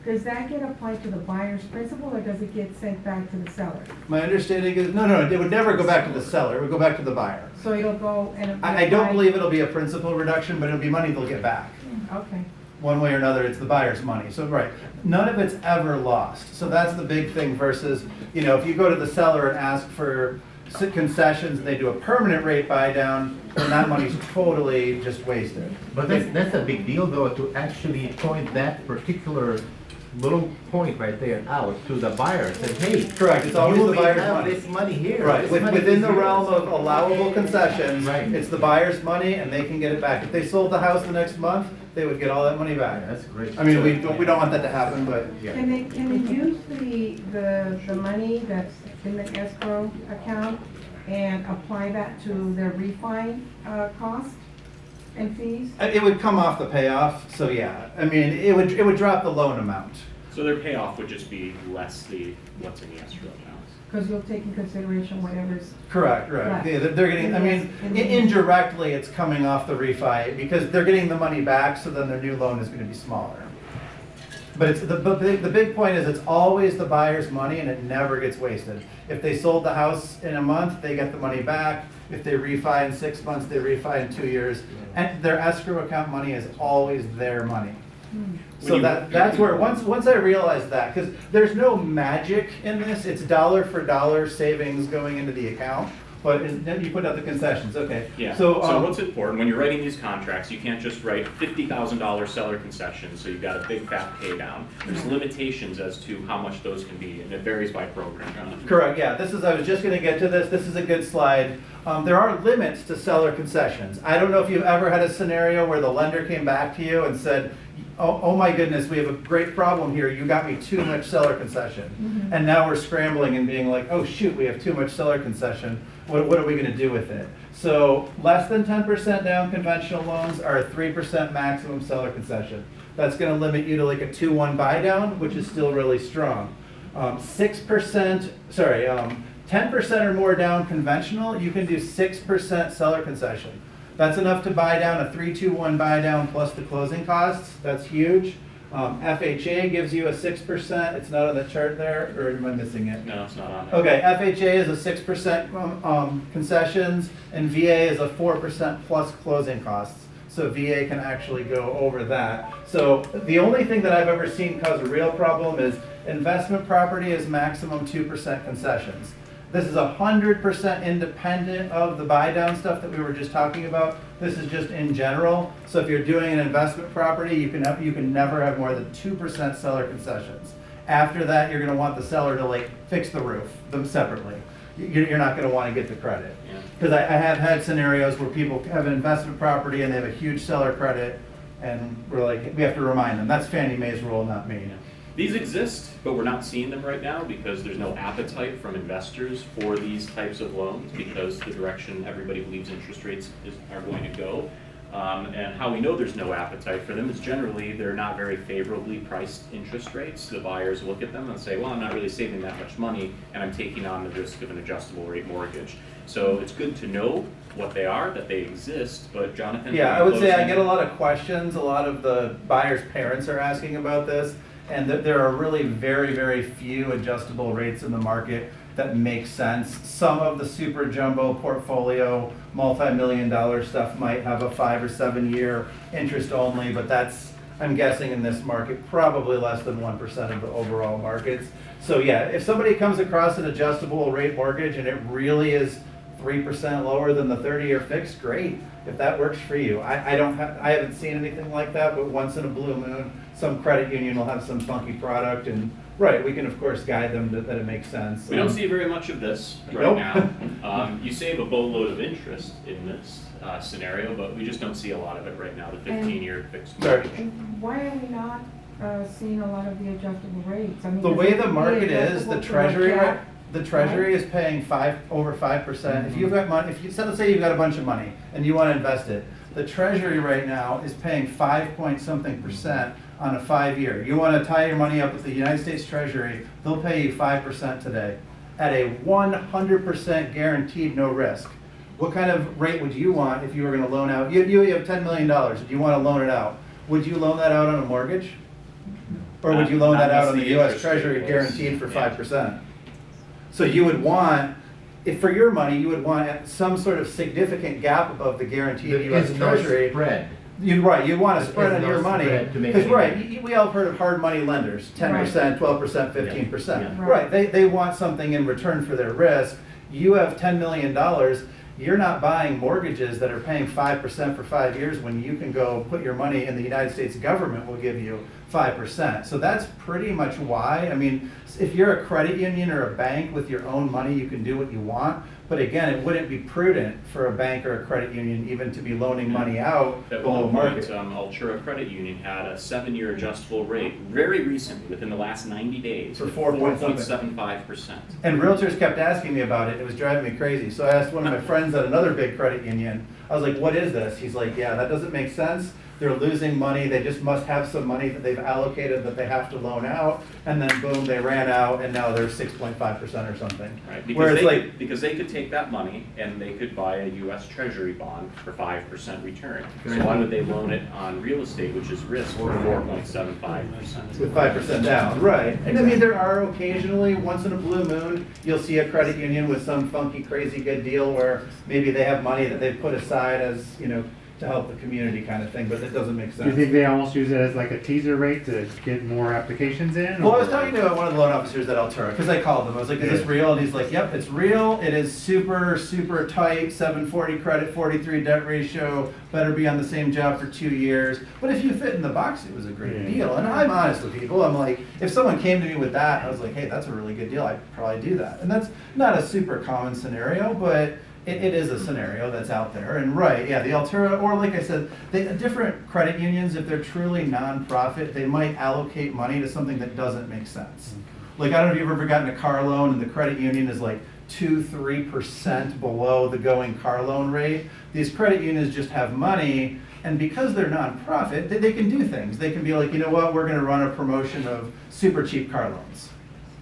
does that get applied to the buyer's principal, or does it get sent back to the seller? My understanding is, no, it would never go back to the seller, it would go back to the buyer. So it'll go and. I don't believe it'll be a principal reduction, but it'll be money they'll get back. Okay. One way or another, it's the buyer's money. So, right, none of it's ever lost. So that's the big thing versus, if you go to the seller and ask for concessions and they do a permanent rate buy down, then that money's totally just wasted. But that's a big deal though, to actually point that particular little point right there out to the buyer, say, hey. Correct, it's always you the buyer's may have money. this money here. Right, This money within is the yours. realm of allowable concessions, Right. it's the buyer's money and they can get it back. If they sold the house the next month, they would get all that money back. That's great. I mean, we don't want that to happen, but. Yeah. Can they use the money that's in the escrow account and apply that to their refi cost and fees? It would come off the payoff, so yeah. I mean, it would drop the loan amount. So their payoff would just be less what's in the escrow account. Because you'll take in consideration whatever's. Correct, right. Right. Yeah, they're getting, I mean, indirectly, it's coming off the refi because they're getting the money back, so then their new loan is gonna be smaller. But it's, the big point is it's always the buyer's money and it never gets wasted. If they sold the house in a month, they get the money back. If they refi in 6 months, they refi in 2 years. And their escrow account money is always their money. So that's where, once I realized that, because there's no magic in this, it's dollar for dollar savings going into the account. But then you put out the concessions, okay. Yeah, So, so what's important, when you're writing these contracts, you can't just write $50,000 seller concessions, so you've got a big fat pay down. There's limitations as to how much those can be, and it varies by program. correct, yeah, I was just gonna get to this, this is a good slide. There are limits to seller concessions. I don't know if you've ever had a scenario where the lender came back to you and said, oh my goodness, we have a great problem here, you got me too much seller concession. And now we're scrambling and being like, oh shoot, we have too much seller concession, what are we gonna do with it? So less than 10% down conventional loans are a 3% maximum seller concession. That's gonna limit you to like a 2-1 buy down, which is still really strong. 10% or more down conventional, you can do 6% seller concession. That's enough to buy down a 3-2-1 buy down plus the closing costs. That's huge. FHA gives you a 6%. It's not on the chart there, or am I missing it? No, it's not on there. Okay, FHA is a 6% concessions, and VA is a 4% plus closing costs. So VA can actually go over that. So the only thing that I've ever seen cause a real problem is investment property is maximum 2% concessions. This is 100% independent of the buy down stuff that we were just talking about. This is just in general. So if you're doing an investment property, you can never have more than 2% seller concessions. After that, you're gonna want the seller to like fix the roof them separately. You're not gonna wanna get the credit. Because I have had scenarios where people have an investment property and they have a huge seller credit, and we're like, we have to remind them, that's Fannie Mae's rule, not me. These exist, but we're not seeing them right now because there's no appetite from investors for these types of loans because the direction everybody believes interest rates are going to go. And how we know there's no appetite for them is generally they're not very favorably priced interest rates. The buyers look at them and say, well, I'm not really saving that much money and I'm taking on the risk of an adjustable rate mortgage. So it's good to know what they are, that they exist, but Jonathan? Yeah, I would say I get a lot of questions. A lot of the buyers' parents are asking about this. And there are really very, very few adjustable rates in the market that make sense. Some of the super jumbo portfolio, multi-million-dollar stuff might have a 5 or 7 year interest only, but that's, I'm guessing in this market, probably less than 1% of the overall markets. So yeah, if somebody comes across an adjustable rate mortgage and it really is 3% lower than the 30-year fixed, great. If that works for you. I haven't seen anything like that, but once in a blue moon, some credit union will have some funky product, and right, we can of course guide them that it makes sense. We don't see very much of this right now. You save a boatload of interest in this scenario, but we just don't see a lot of it right now, the 15-year fixed mortgage. Why are we not seeing a lot of the adjustable rates? I mean, The way the market is, the Treasury is paying over 5%. If you've got money, let's say you've got a bunch of money and you want to invest it, the Treasury right now is paying 5-point-something% on a 5-year. You want to tie your money up with the United States Treasury, they'll pay you 5% today at a 100% guaranteed no risk. What kind of rate would you want if you were going to loan out? You have $10 million, and you want to loan it out. Would you loan that out on a mortgage? Or would you loan that out on the U.S. Treasury guaranteed for 5%? So you would want, if for your money, you would want some sort of significant gap above the guaranteed U.S. Treasury. Spread. You'd want a spread on your money. Because we all heard of hard money lenders, 10%, 12%, 15%. Right, they want something in return for their risk. You have $10 million. You're not buying mortgages that are paying 5% for 5 years when you can go put your money in the United States government will give you 5%. So that's pretty much why. I mean, if you're a credit union or a bank with your own money, you can do what you want. But again, it wouldn't be prudent for a bank or a credit union even to be loaning money out At below one market. point, Altura Credit Union had a 7-year adjustable rate very recently, within the last 90 days, For 4.75%. 4.75%. And realtors kept asking me about it. It was driving me crazy. So I asked one of my friends at another big credit union, I was like, what is this? He's like, yeah, that doesn't make sense. they're losing money, they just must have some money that they've allocated that they have to loan out, and then boom, they ran out, and now they're 6.5% or something. Right, Whereas because they could take that money and they could buy a US Treasury bond for 5% return. So why would they loan it on real estate, which is risk, for 4.75%? with 5% down, right. And I mean, there are occasionally, once in a blue moon, you'll see a credit union with some funky, crazy good deal where maybe they have money that they've put aside as, you know, to help the community kind of thing, but that doesn't make Do you sense. think they almost use it as like a teaser rate to get more applications in? Well, I was or- talking to one of the loan officers at Altura, because I called them, I was like, is this real? And he's like, yep, it's real, it is super, super tight, 740 credit, 43 debt ratio, better be on the same job for 2 years. But if you fit in the box, it was a great deal. And I'm honest with people, I'm like, if someone came to me with that, I was like, hey, that's a really good deal, I'd probably do that. And that's not a super common scenario, but it is a scenario that's out there. And right, yeah, the Altura, or like I said, different credit unions, if they're truly nonprofit, they might allocate money to something that doesn't make sense. Like, I don't know if you've ever gotten a car loan and the credit union is like 2-3% below the going car loan rate. These credit unions just have money, and because they're nonprofit, they can do things. They can be like, you know what, we're gonna run a promotion of super cheap car loans.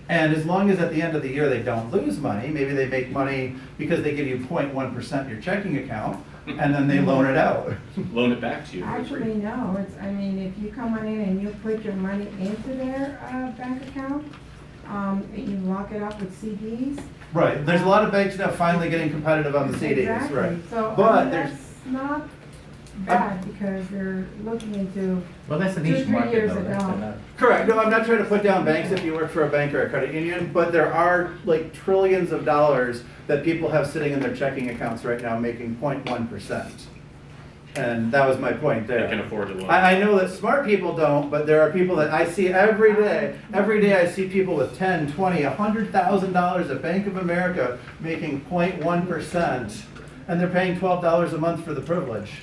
And as long as at the end of the year they don't lose money, maybe they make money because they give you 0.1% in your checking account, and then they loan it out. Loan it back to you. Actually, no, it's, I mean, if you come on in and you put your money into their, bank account, and you lock it up with CDs. Right, there's a lot of banks now finally getting competitive on the CDs, Exactly. right? So, But I mean, there's, that's not bad, because they're looking into, Well, that's a 2-3 niche market years though. That's ago. not- correct, no, I'm not trying to put down banks if you work for a bank or a credit union, but there are like trillions of dollars that people have sitting in their checking accounts right now making 0.1%. And that was my point there. They can afford to loan. I know that smart people don't, but there are people that I see every day. Every day I see people with $10, $20, $100,000 at Bank of America making 0.1%, and they're paying $12 a month for the privilege.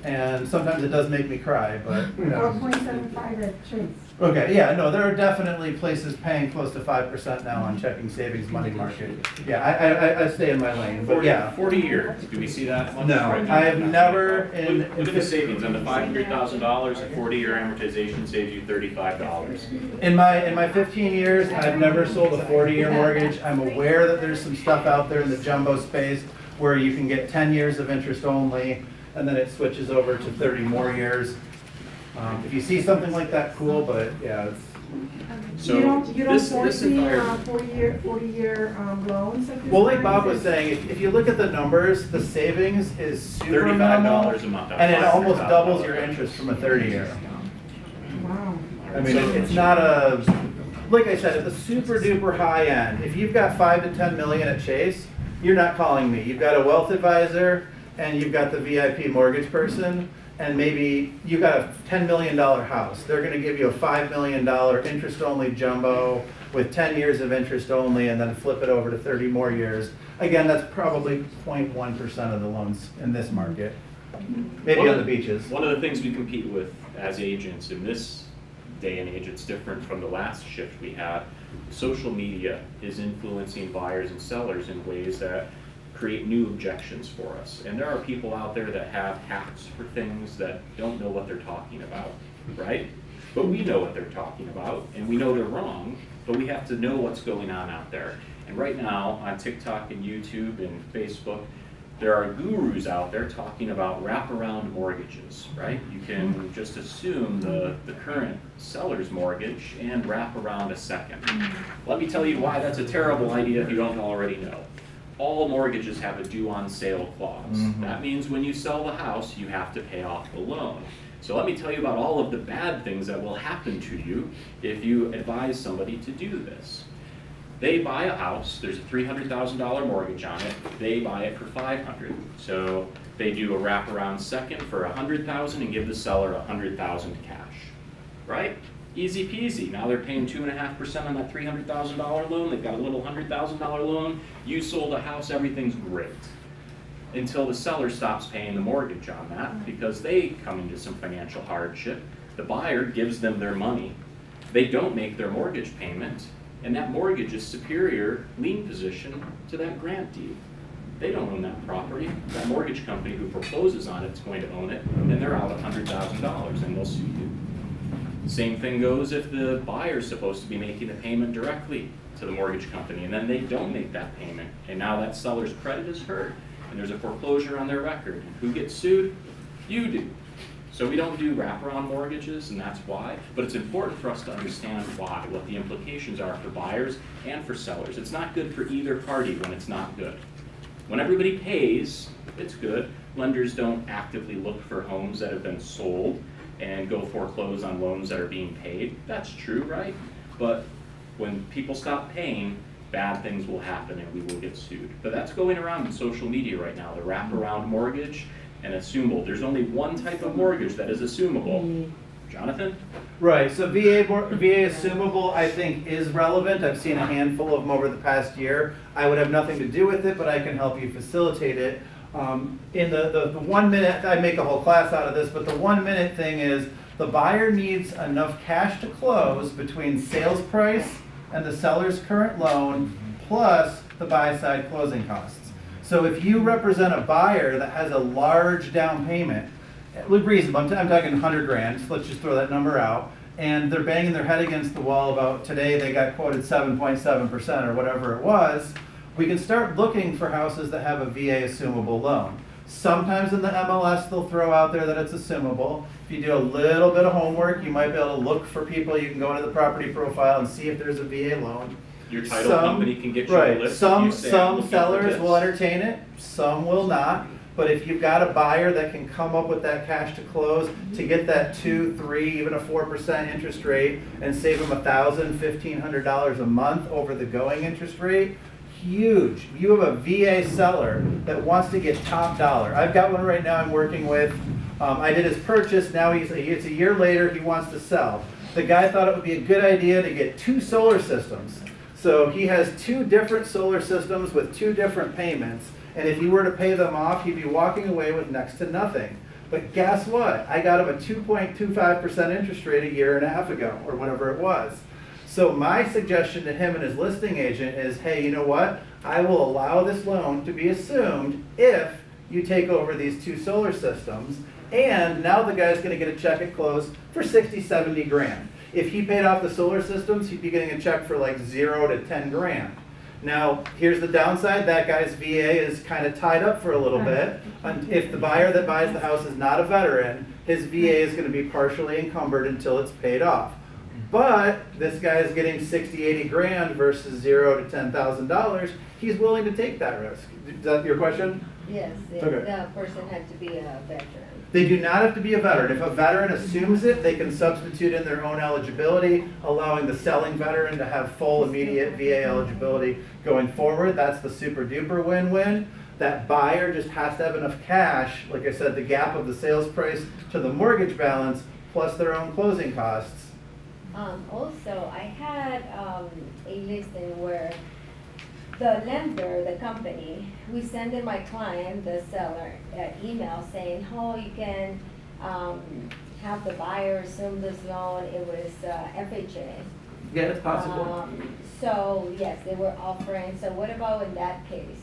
And sometimes it does make me cry, but, you know. 4.75 at Chase. Okay, yeah, no, there are definitely places paying close to 5% now on checking, savings, money market. Yeah, I stay in my lane, but yeah. 40 year, do we see that much? No, right now? I have never Look at the savings, on the $500,000, a 40-year amortization saves you $35. In my 15 years, I've never sold a 40-year mortgage. I'm aware that there's some stuff out there in the jumbo space where you can get 10 years of interest only, and then it switches over to 30 more years. If you see something like that, cool, but yeah, it's. So You don't this foresee, entire 40-year loans at this Well, like time? Bob was saying, if you look at the numbers, the savings is super $35 minimal, a month. and it almost $500,000 doubles your interest from a 30-year. Wow. I mean, it's not a, like I said, at the super duper high end, if you've got 5 to 10 million at Chase, you're not calling me. You've got a wealth advisor, and you've got the VIP mortgage person, and maybe you got a $10 million house. They're gonna give you a $5 million interest-only jumbo with 10 years of interest only, and then flip it over to 30 more years. Again, that's probably 0.1% of the loans in this market. Maybe One on of- the beaches. One of the things we compete with as agents in this day and age, it's different from the last shift we had. Social media is influencing buyers and sellers in ways that create new objections for us. And there are people out there that have hacks for things that don't know what they're talking about, right? But we know what they're talking about, and we know they're wrong, but we have to know what's going on out there. And right now, on TikTok and YouTube and Facebook, there are gurus out there talking about wraparound mortgages, right? You can just assume the current seller's mortgage and wrap around a second. Let me tell you why that's a terrible idea if you don't already know. All mortgages have a due on sale clause. That means when you sell the house, you have to pay off the loan. So let me tell you about all of the bad things that will happen to you if you advise somebody to do this. They buy a house, there's a $300,000 mortgage on it, they buy it for $500,000. So they do a wraparound second for $100,000 and give the seller $100,000 cash, right? Easy peasy. Now they're paying 2.5% on that $300,000 loan. They've got a little $100,000 loan. You sold a house, everything's great. Until the seller stops paying the mortgage on that because they come into some financial hardship. The buyer gives them their money. They don't make their mortgage payment, and that mortgage is superior lien position to that grant deed. They don't own that property. That mortgage company who forecloses on it is going to own it, and they're out $100,000 and they'll sue you. Same thing goes if the buyer's supposed to be making the payment directly to the mortgage company, and then they don't make that payment, and now that seller's credit is hurt, and there's a foreclosure on their record. And who gets sued? You do. So we don't do wraparound mortgages, and that's why. But it's important for us to understand why, what the implications are for buyers and for sellers. It's not good for either party when it's not good. When everybody pays, it's good. Lenders don't actively look for homes that have been sold and go foreclose on loans that are being paid. That's true, right? But when people stop paying, bad things will happen and we will get sued. But that's going around in social media right now, the wraparound mortgage and assumable. There's only one type of mortgage that is assumable. Jonathan? Right, so VA assumable, I think, is relevant. I've seen a handful of them over the past year. I would have nothing to do with it, but I can help you facilitate it. In the 1 minute, I make a whole class out of this, but the 1 minute thing is the buyer needs enough cash to close between sales price and the seller's current loan plus the buy side closing costs. So if you represent a buyer that has a large down payment, reasonable, I'm talking 100 grand, so let's just throw that number out, and they're banging their head against the wall about today they got quoted 7.7% or whatever it was, we can start looking for houses that have a VA assumable loan. Sometimes in the MLS they'll throw out there that it's assumable. If you do a little bit of homework, you might be able to look for people, you can go into the property profile and see if there's a VA loan. Your title company can get you a list. Some You say, "I'm looking for sellers this." will entertain it, some will not. But if you've got a buyer that can come up with that cash to close to get that 2, 3, even a 4% interest rate and save them $1,000, $1,500 a month over the going interest rate, huge. You have a VA seller that wants to get top dollar. I've got one right now I'm working with. I did his purchase, now it's a year later, he wants to sell. The guy thought it would be a good idea to get 2 solar systems. So he has 2 different solar systems with 2 different payments. And if he were to pay them off, he'd be walking away with next to nothing. But guess what? I got him a 2.25% interest rate a year and a half ago, or whatever it was. So my suggestion to him and his listing agent is, hey, you know what? I will allow this loan to be assumed if you take over these 2 solar systems. And now the guy's gonna get a check at close for 60, 70 grand. If he paid off the solar systems, he'd be getting a check for like 0 to 10 grand. Now, here's the downside, that guy's VA is kind of tied up for a little bit. And if the buyer that buys the house is not a veteran, his VA is going to be partially encumbered until it's paid off. But this guy is getting 60, 80 grand versus 0 to $10,000. He's willing to take that risk. Is that your question? Yes, Okay. the person had to be a veteran. They do not have to be a veteran. If a veteran assumes it, they can substitute in their own eligibility, allowing the selling veteran to have full immediate VA eligibility going forward. That's the super duper win-win. That buyer just has to have enough cash, like I said, the gap of the sales price to the mortgage balance plus their own closing costs. Also, I had a listing where the lender, the company, we send in my client, the seller, an email saying, oh, you can have the buyer assume this loan. It was FHA. Yeah, it's possible. So, yes, they were offering. So what about in that case?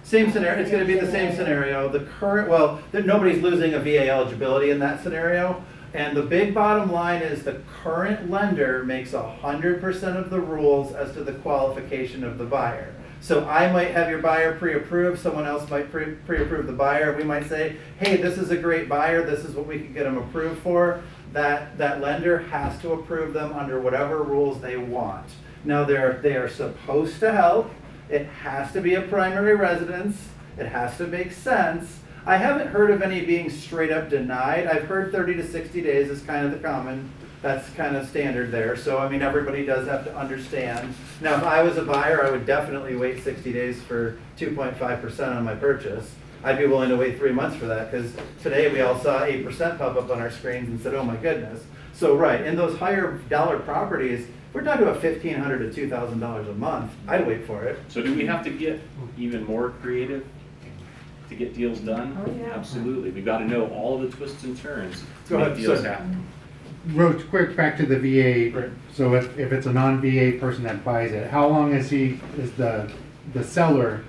Same scenario, it's gonna be the same scenario. The current, well, nobody's losing a VA eligibility in that scenario. And the big bottom line is the current lender makes 100% of the rules as to the qualification of the buyer. So I might have your buyer pre-approved, someone else might pre-approve the buyer. We might say, hey, this is a great buyer, this is what we could get them approved for. That lender has to approve them under whatever rules they want. Now they are supposed to help. It has to be a primary residence. It has to make sense. I haven't heard of any being straight up denied. I've heard 30 to 60 days is kind of the common, that's kind of standard there. So, I mean, everybody does have to understand. Now, if I was a buyer, I would definitely wait 60 days for 2.5% on my purchase. I'd be willing to wait 3 months for that because today we all saw 8% pop up on our screens and said, oh my goodness. So, right, in those higher dollar properties, we're talking about $1,500 to $2,000 a month. I'd wait for it. So do we have to get even more creative to get deals done? Oh, yeah. Absolutely. We've got to know all the twists and turns to Go make ahead, deals sir. happen. Real quick, back to the VA. Right. So if it's a non-VA person that buys it, how long is the seller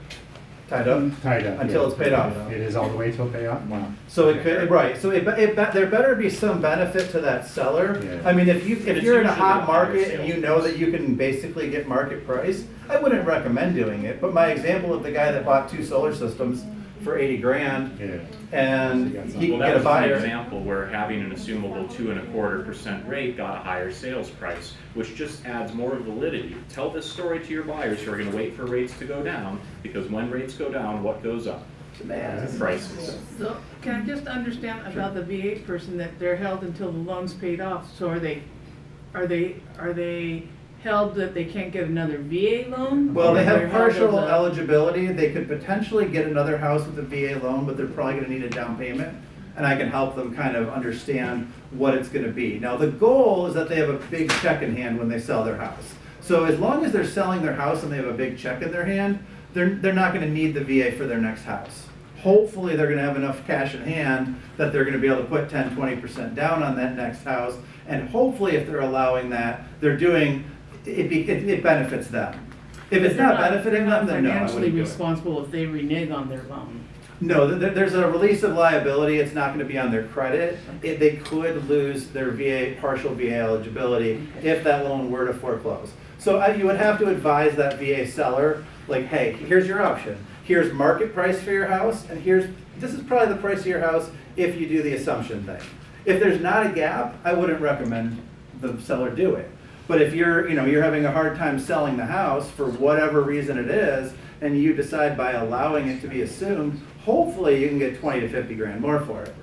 Tied up? Tied up. Until yeah. it's paid off. It is all the way till pay off? Wow. So it could, right, so there better be some benefit to that seller. Yeah. I mean, if it's you're in a usually hot a higher market and you sales know that you can basically get market price, I wouldn't recommend doing it. But my example of the guy that bought 2 solar systems for 80 grand Yeah. and he Well, can that get a was an buyer. example where having an assumable 2.25% rate got a higher sales price, which just adds more validity. Tell this story to your buyers who are gonna wait for rates to go down, because when rates go down, what goes up? Prices. So can I just understand about the VA person that they're held until the loan's paid off? So are they held that they can't get another VA loan? Well, they Or they're have held as partial a- eligibility. They could potentially get another house with a VA loan, but they're probably gonna need a down payment. And I can help them kind of understand what it's gonna be. Now, the goal is that they have a big check in hand when they sell their house. So as long as they're selling their house and they have a big check in their hand, they're not gonna need the VA for their next house. Hopefully, they're gonna have enough cash in hand that they're gonna be able to put 10-20% down on that next house. And hopefully, if they're allowing that, they're doing, it benefits them. If it's They're not benefiting them, then no, I financially wouldn't do it. responsible if they renege on their loan. No, there's a release of liability, it's not gonna be on their credit. They could lose their VA, partial VA eligibility if that loan were to foreclose. So you would have to advise that VA seller, like, hey, here's your option. Here's market price for your house, and this is probably the price of your house if you do the assumption thing. If there's not a gap, I wouldn't recommend the seller do it. But if you're having a hard time selling the house for whatever reason it is, and you decide by allowing it to be assumed, hopefully you can get 20 to 50 grand more for it.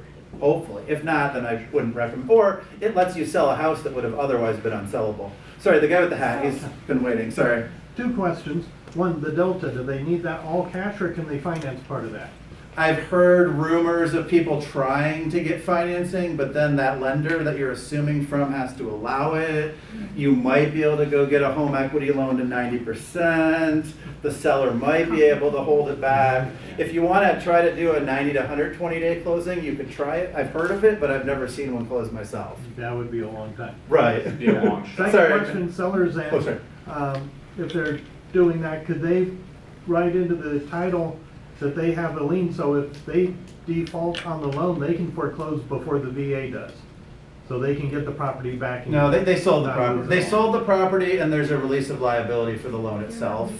Hopefully. If not, then I wouldn't recommend. Or it lets you sell a house that would have otherwise been unsellable. Sorry, the guy with the hat, he's been waiting, sorry. 2 questions. One, the delta, do they need that all cash or can they finance part of that? I've heard rumors of people trying to get financing, but then that lender that you're assuming from has to allow it. You might be able to go get a home equity loan to 90%. The seller might be able to hold it back. If you want to try to do a 90 to 120 day closing, you could try it. I've heard of it, but I've never seen one close myself. That would be a long time. Right. It'd be a long shot. Second question, sellers Oh, sorry. if they're doing that, could they write into the title that they have a lien, so if they default on the loan, they can foreclose before the VA does? So they can get the property back? and- No, they sold the property. They sold the property and there's a release of liability for the loan itself.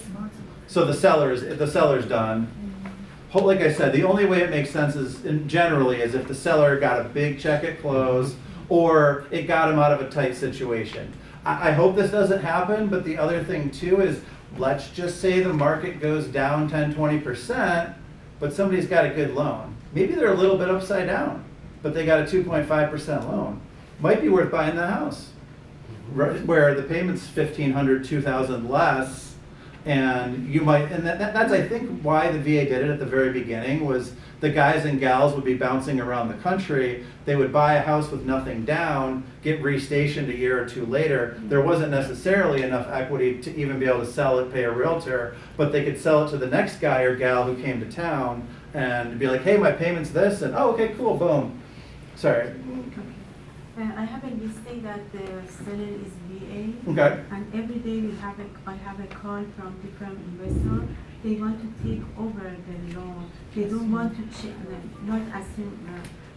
So the seller's done. Like I said, the only way it makes sense is, generally, is if the seller got a big check at close or it got him out of a tight situation. I hope this doesn't happen, but the other thing too is, let's just say the market goes down 10-20%, but somebody's got a good loan. Maybe they're a little bit upside down, but they got a 2.5% loan. Might be worth buying the house, right, where the payment's $1,500, $2,000 less. And you might, and that's I think why the VA did it at the very beginning, was the guys and gals would be bouncing around the country. They would buy a house with nothing down, get restationed a year or two later. There wasn't necessarily enough equity to even be able to sell it, pay a realtor, but they could sell it to the next guy or gal who came to town and be like, hey, my payment's this, and oh, okay, cool, boom. Sorry. I have a listing that the seller is VA. Okay. And every day I have a call from different investors. They want to take over the loan. They don't want to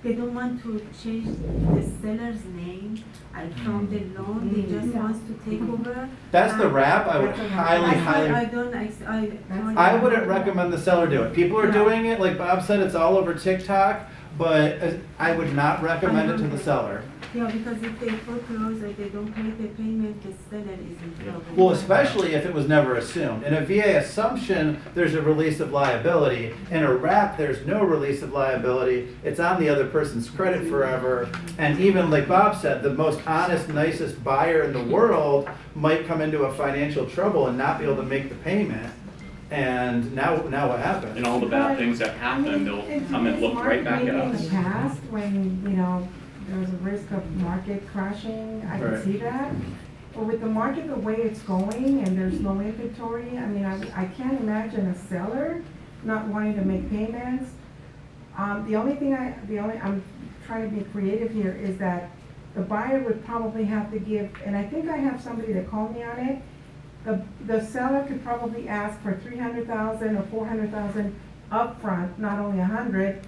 they don't want to change the seller's name from the loan. They just want to take over. That's the wrap. I would highly. I wouldn't recommend the seller do it. People are doing it, like Bob said, it's all over TikTok, but I would not recommend it to the seller. Yeah, because if they foreclose or they don't pay the payment, the seller is in trouble. Well, especially if it was never assumed. In a VA assumption, there's a release of liability. In a wrap, there's no release of liability. It's on the other person's credit forever. And even like Bob said, the most honest, nicest buyer in the world might come into a financial trouble and not be able to make the payment. And now what happens? And all the bad things that happen, they'll come and look right back at In us. the past, when, there was a risk of market crashing, I could see that. But with the market the way it's going and there's no inventory, I mean, I can't imagine a seller not wanting to make payments. I'm trying to be creative here, is that the buyer would probably have to give, and I think I have somebody that called me on it, the seller could probably ask for 300,000 or 400,000 upfront, not only 100,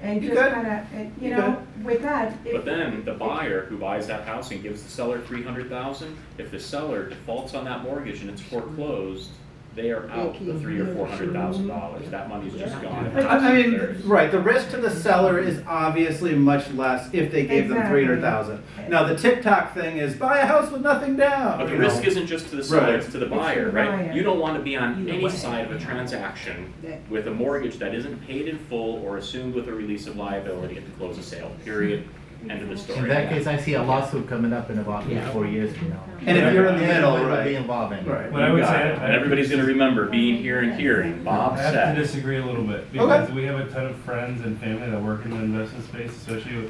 and You just could. kinda, You you know, with that. if- But then the buyer who buys that house and gives the seller 300,000, if the seller defaults on that mortgage and it's foreclosed, they are out the $300,000 or $400,000. That money's just gone. I mean, right, the risk to the seller is obviously much less if they gave them Exactly. 300,000. Now, the TikTok thing is buy a house with nothing down. But the you know. risk isn't just to the seller, Right. it's to the It's buyer, to the right? buyer. You don't want to be on any side of a transaction That- with a mortgage that isn't paid in full or assumed with a release of liability at the close of sale, period. End of the story. In that case, I see a lawsuit coming up in about 3-4 years from now. And if you're in the middle, Everybody will be right. involved in it. Right. What I would Got say, it. And everybody's gonna remember being here and hearing, Bob I have to said. disagree a little bit, because we have a ton of friends and family that work in the investment space, especially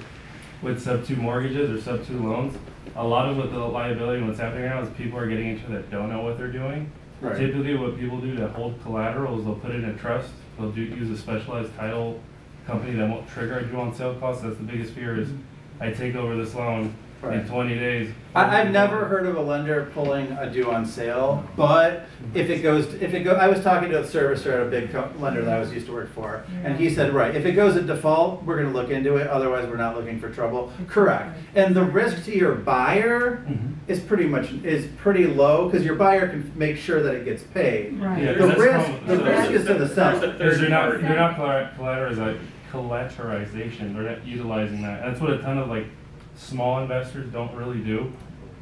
with sub-2 mortgages or sub-2 loans. A lot of what the liability and what's happening now is people are getting into that don't know what they're doing. Right. Typically, what people do to hold collateral is they'll put it in a trust, use a specialized title company that won't trigger a due on sale cost. That's the biggest fear is, I take over this loan in Right. 20 days. I've never heard of a lender pulling a due on sale, but if it goes, I was talking to a servicer at a big lender that I was used to work for, and he said, right, if it goes in default, we're gonna look into it, otherwise we're not looking for trouble. Correct. And the risk to your buyer is pretty low, because your buyer can make sure that it gets paid. Right. Yeah, The 'cause that's risk, common. the So risk is to the seller. Because you're not collateralization, they're not utilizing that. And that's what a ton of like small investors don't really do,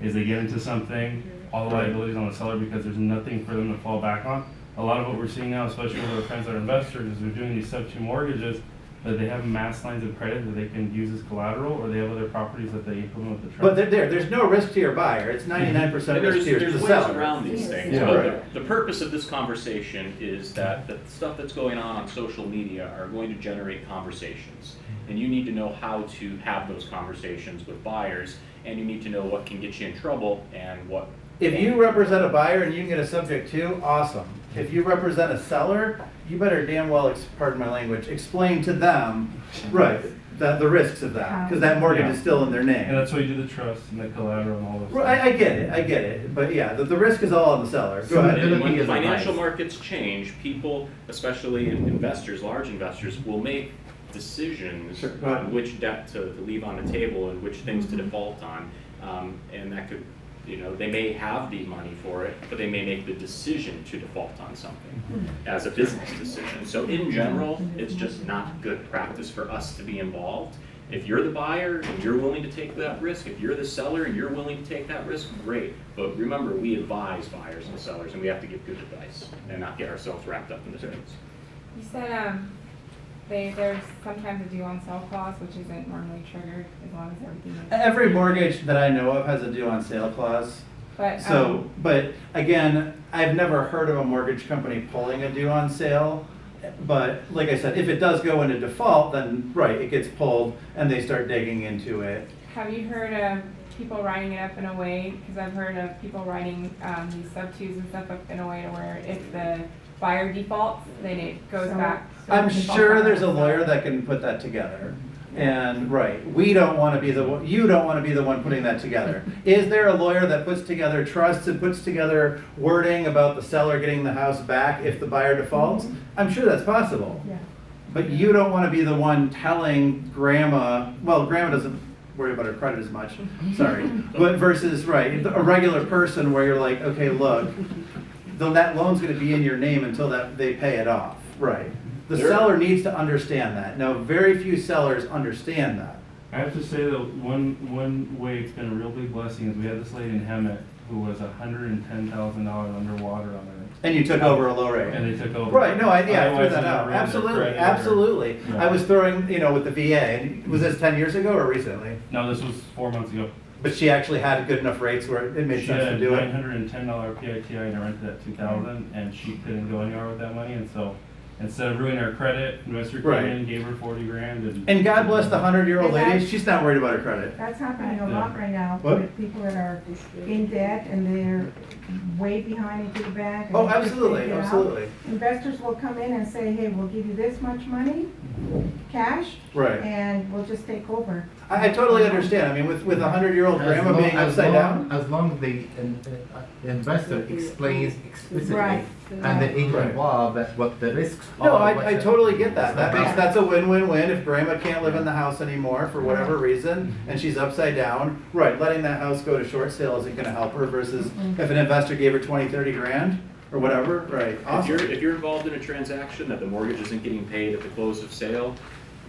is they get into something, all the liabilities on the seller because there's nothing for them to fall back on. A lot of what we're seeing now, especially with our friends that are investors, is they're doing these sub-2 mortgages, that they have mass lines of credit that they can use as collateral, or they have other properties that they implement with the trust. But there's no risk to your buyer, it's 99% And risk to there's the ways seller. around these things, Yeah. but Right. the purpose of this conversation is that the stuff that's going on social media are going to generate conversations. And you need to know how to have those conversations with buyers, and you need to know what can get you in trouble and what. If you represent a buyer and you can get a subject to, awesome. If you represent a seller, you better damn well, pardon my language, explain to them, right, the risks of that, because that mortgage is still in their And name. that's why you do the trust and the collateral and all those things. I get it, but yeah, the risk is all on the seller. Go ahead. And when financial markets change, people, especially investors, large investors, will make decisions Sure, go ahead. on which debt to leave on the table and which things to default on. And that could, they may have the money for it, but they may make the decision to default on something as a business decision. So in general, it's just not good practice for us to be involved. If you're the buyer and you're willing to take that risk, if you're the seller and you're willing to take that risk, great. But remember, we advise buyers and sellers, and we have to give good advice and not get ourselves wrapped up in the things. You said there's sometimes a due on sale clause, which isn't normally triggered as long as everything is. Every mortgage that I know of has a due on sale clause. But, So, but again, I've never heard of a mortgage company pulling a due on sale. But like I said, if it does go into default, then right, it gets pulled and they start digging into it. have you heard of people writing it up in a way, because I've heard of people writing these sub-twos and stuff up in a way to where if the buyer defaults, then it goes back. I'm sure there's a lawyer that can put that together. And, right, we don't want to be the one, you don't want to be the one putting that together. Is there a lawyer that puts together trusts and puts together wording about the seller getting the house back if the buyer defaults? I'm sure that's possible. Yeah. But you don't want to be the one telling grandma, well, grandma doesn't worry about her credit as much, sorry. But versus, right, a regular person where you're like, okay, look, though that loan's going to be in your name until they pay it off, right? The seller needs to understand that. Now, very few sellers understand that. I have to say that one way it's been a real big blessing is we had this lady in Hemet who was $110,000 underwater on her. And you took over a low rate. And they took over. Right, no, I threw Otherwise, that they out. ran their Absolutely, credit or- absolutely. Yeah. I was throwing, with the VA, and was this 10 years ago or recently? No, this was 4 months ago. But she actually had good enough rates where it made She sense had to do it. $910 PITI and I rented at $2,000, and she couldn't go anywhere with that money, and so instead of ruining her credit, investor came Right. in, gave her 40 grand And God bless the 100-year-old And lady, that's- she's not worried about her credit. That's happening a lot right now What? with people that are in debt and they're way behind into the bank. and Oh, they just absolutely, can't get out. absolutely. Investors will come in and say, hey, we'll give you this much money, cash. Right. And we'll just take over. I totally understand. I mean, with a 100-year-old grandma being upside down. As long as the investor explains explicitly, Right. and the agent Right. involved, that what the risks are. No, what I the- totally get that. That's a win-win-win. If grandma can't live in the house anymore for whatever reason, and she's upside down, right, letting that house go to short sale isn't gonna help her versus if an investor gave her 20, 30 grand or whatever, right, awesome. If you're involved in a transaction that the mortgage isn't getting paid at the close of sale,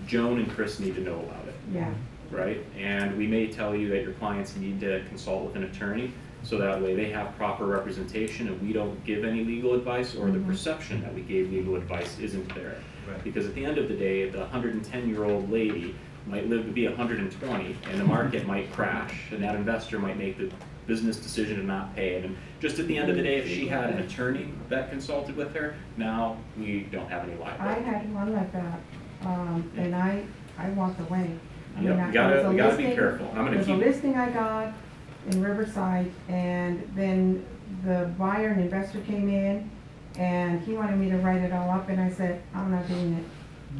Joan and Chris need to know about it. Yeah. Right? And we may tell you that your clients need to consult with an attorney, so that way they have proper representation and we don't give any legal advice, or the perception that we gave legal advice isn't there. Right. Because at the end of the day, the 110-year-old lady might live to be 120, and the market might crash, and that investor might make the business decision to not pay it. And just at the end of the day, if she had an attorney that consulted with her, now we don't have any I liability. had one like that, and I walked away. I Yep, mean, we it gotta- was a we gotta be listing- careful. I'm gonna It was a keep- listing I got in Riverside, and then the buyer and investor came in, and he wanted me to write it all up, and I said, I'm not doing it.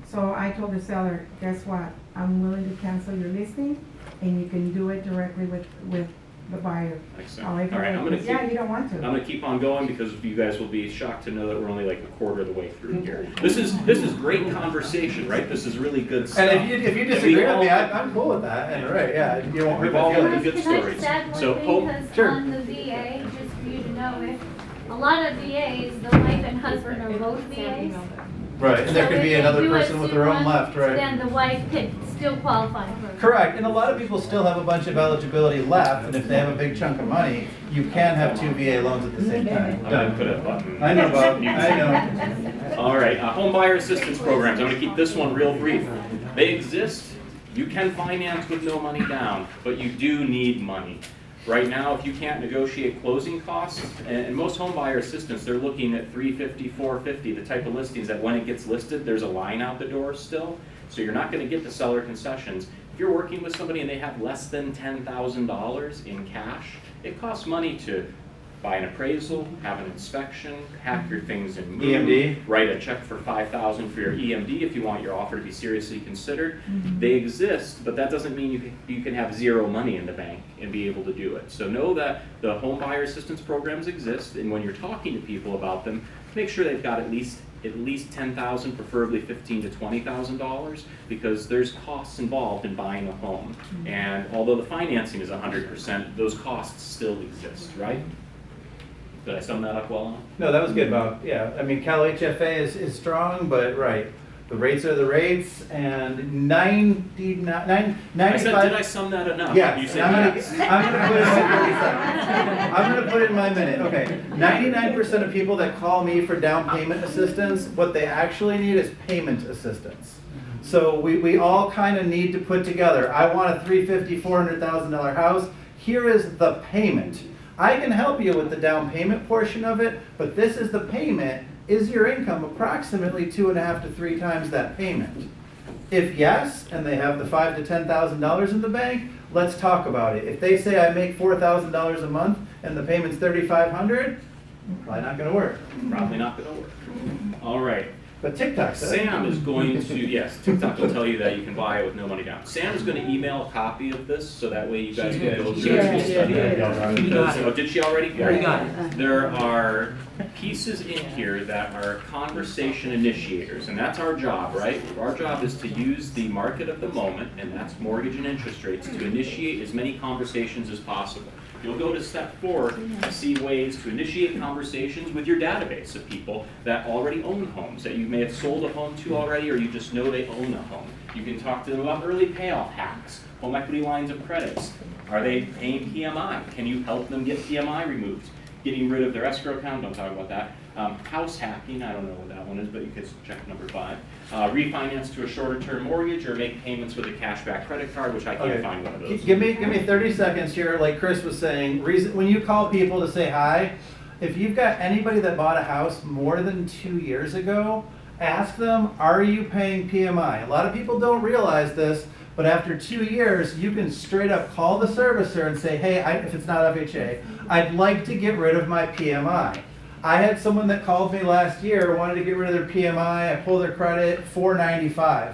So I told the seller, guess what? I'm willing to cancel your listing, and you can do it directly with the buyer. Excellent. I'll wait All right, for I'm it, gonna 'cause, yeah, keep- you don't want to. I'm gonna keep on going because you guys will be shocked to know that we're only like a quarter of the way through here. This is great conversation, right? This is really good stuff. And if you And we disagree with all- me, I'm cool with that, and right, yeah, you won't hurt We've my all feelings. heard good Can I stories. just add one So, thing, Hope, because Sure. on the VA, just for you to know, if a lot of VAs, the wife and husband are both VAs. Right, and there So could be if they another do a person with their own C1, left, right? Then the wife could still qualify for it. Correct, and a lot of people still have a bunch of eligibility left, and if they have a big chunk of money, you can have two VA loans at the same time. I'm gonna put a button. I know, Bob, I know. All right, home buyer assistance programs. I'm gonna keep this one real brief. They exist. You can finance with no money down, but you do need money. Right now, if you can't negotiate closing costs, and most home buyer assistance, they're looking at $350, $450, the type of listings that when it gets listed, there's a line out the door still. So you're not gonna get the seller concessions. If you're working with somebody and they have less than $10,000 in cash, it costs money to buy an appraisal, have an inspection, pack your things and move. EMD. Write a check for $5,000 for your EMD if you want your offer to be seriously considered. They exist, but that doesn't mean you can have zero money in the bank and be able to do it. So know that the home buyer assistance programs exist, and when you're talking to people about them, make sure they've got at least $10,000, preferably $15,000 to $20,000, because there's costs involved in buying a home. And although the financing is 100%, those costs still exist, right? Did I sum that up well enough? No, that was good, Bob. Yeah, I mean, Cal HFA is strong, but right, the rates are the rates, and 95. I said, did I sum that enough? Yes, You and said I'm yes. gonna put it in my 30 seconds. I'm gonna put it in my minute, okay. 99% of people that call me for down payment assistance, what they actually need is payment assistance. So we all kind of need to put together, I want a $350,000, $400,000 house, here is the payment. I can help you with the down payment portion of it, but this is the payment. Is your income approximately 2.5 to 3 times that payment? If yes, and they have the $5,000 to $10,000 in the bank, let's talk about it. If they say I make $4,000 a month and the payment's $3,500, probably not gonna work. Probably not gonna work. All right. But TikTok says. Sam is going to, yes, TikTok will tell you that you can buy it with no money down. Sam is going to email a copy of this, so that way you guys can go through it and study it. Because- oh, did she already? Already got it. There are pieces in here that are conversation initiators, and that's our job, right? Our job is to use the market of the moment, and that's mortgage and interest rates, to initiate as many conversations as possible. You'll go to step 4 to see ways to initiate conversations with your database of people that already own homes, that you may have sold a home to already, or you just know they own a home. You can talk to them about early payoff hacks, home equity lines of credits. Are they paying PMI? Can you help them get PMI removed? Getting rid of their escrow account, don't talk about that. House hacking, I don't know what that one is, but you can check number 5. Refinance to a shorter term mortgage or make payments with a cashback credit card, which I can't Okay. find one of those. Give me 30 seconds here, like Chris was saying, when you call people to say hi, if you've got anybody that bought a house more than 2 years ago, ask them, are you paying PMI? A lot of people don't realize this, but after 2 years, you can straight up call the servicer and say, hey, if it's not FHA, I'd like to get rid of my PMI. I had someone that called me last year, wanted to get rid of their PMI, I pulled their credit, $495.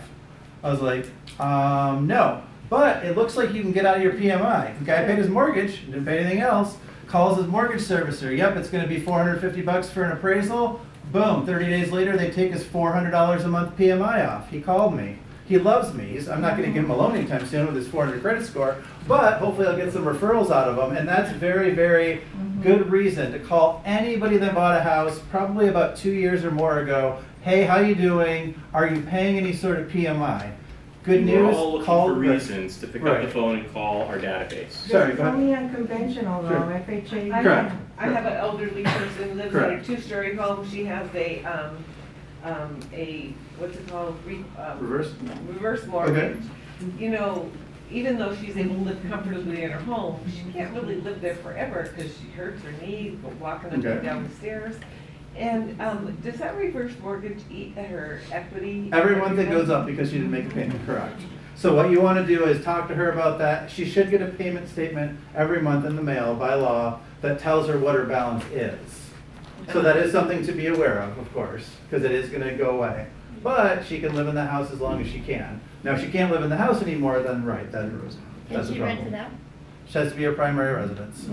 I was like, no, but it looks like you can get out of your PMI. The guy paid his mortgage, didn't pay anything else, calls his mortgage servicer, yep, it's gonna be $450 for an appraisal, boom, 30 days later, they take his $400 a month PMI off. He called me. He loves me. I'm not gonna give him a loan anytime soon with his 400 credit score, but hopefully I'll get some referrals out of him, and that's very, very good reason to call anybody that bought a house, probably about 2 years or more ago, hey, how you doing? Are you paying any sort of PMI? Good news, We're all looking call for reasons to pick up the phone and call our database. Sorry, go It's ahead. only unconventional though, Sure. FHA. Correct. I have an elderly person, lives in a Correct. 2-story home, she has a, what's it called? Reverse? Reverse mortgage. You know, even though she's able to live comfortably in her home, she can't really live there forever because she hurts her knee, walking up and Okay. down the stairs. And, does that reverse mortgage eat at her equity? Every month it goes up because she didn't make a payment, correct. So what you want to do is talk to her about that. She should get a payment statement every month in the mail by law that tells her what her balance is. So that is something to be aware of course, because it is going to go away. But she can live in the house as long as she can. Now, if she can't live in the house anymore, then right, then that's a Can she rent it problem. out? She has to be her primary residence.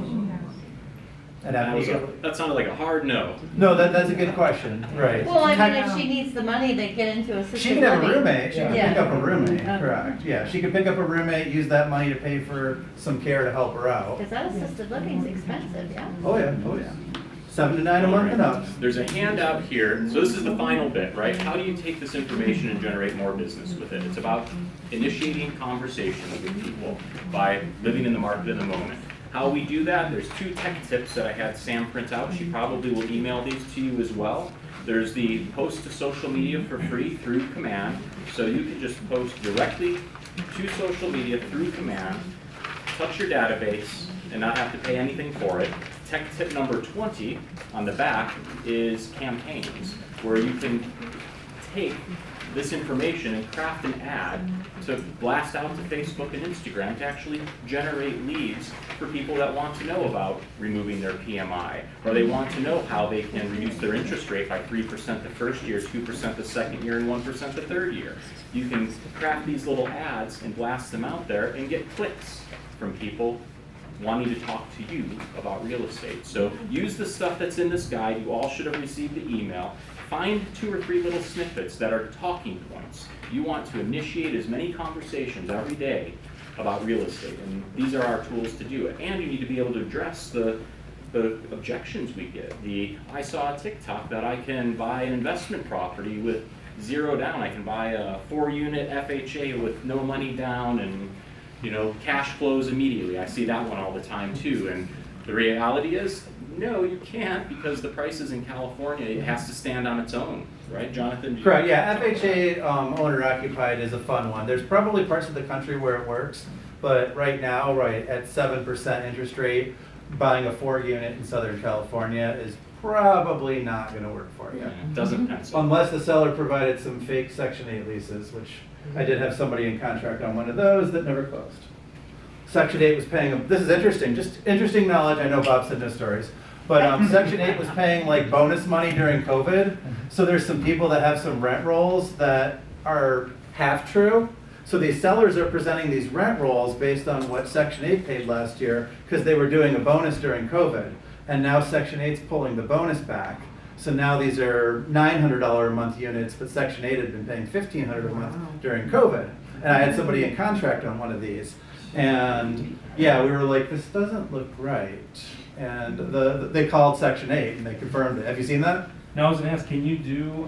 And That sounded like a hard no. No, that's a good question, right. Well, I mean, if she needs the money to get into assisted She can have a living. roommate, she can Yeah. pick up a roommate, Okay. correct, yeah, she could pick up a roommate, use that money to pay for some care to help her out. Because that assisted living's expensive, yeah. Oh yeah, 7 to 9 a month and up. There's a handout here. So this is the final bit, right? How do you take this information and generate more business with it? It's about initiating conversations with people by living in the market in the moment. How we do that, there's 2 tech tips that I had Sam print out. She probably will email these to you as well. There's the post to social media for free through command. So you can just post directly to social media through command, touch your database, and not have to pay anything for it. Tech tip number 20 on the back is campaigns, where you can take this information and craft an ad to blast out to Facebook and Instagram to actually generate leads for people that want to know about removing their PMI, or they want to know how they can reduce their interest rate by 3% the first year, 2% the second year, and 1% the third year. You can craft these little ads and blast them out there and get clicks from people wanting to talk to you about real estate. So use the stuff that's in this guide. You all should have received the email. Find 2 or 3 little snippets that are talking points. You want to initiate as many conversations every day about real estate, and these are our tools to do it. And you need to be able to address the objections we get. I saw a TikTok that I can buy an investment property with 0 down. I can buy a 4-unit FHA with no money down and cash flows immediately. I see that one all the time too. And the reality is, no, you can't, because the prices in California, it has to stand on its own, right, Jonathan? Correct, yeah, FHA owner occupied is a fun one. There's probably parts of the country where it works, but right now, right, at 7% interest rate, buying a 4-unit in Southern California is probably not gonna work for you. Yeah, it doesn't pencil. Unless the seller provided some fake Section 8 leases, which I did have somebody in contract on one of those that never closed. Section 8 was paying, this is interesting, just interesting knowledge, I know Bob said no stories, but Section 8 was paying like bonus money during COVID, so there's some people that have some rent rolls that are half true. So these sellers are presenting these rent rolls based on what Section 8 paid last year because they were doing a bonus during COVID. And now Section 8's pulling the bonus back. So now these are $900 a month units, but Section 8 had been paying $1,500 a month during COVID. And I had somebody in contract on one of these. And yeah, we were like, this doesn't look right. And they called Section 8 and they confirmed it. Have you seen that? Now I was gonna ask, can you do,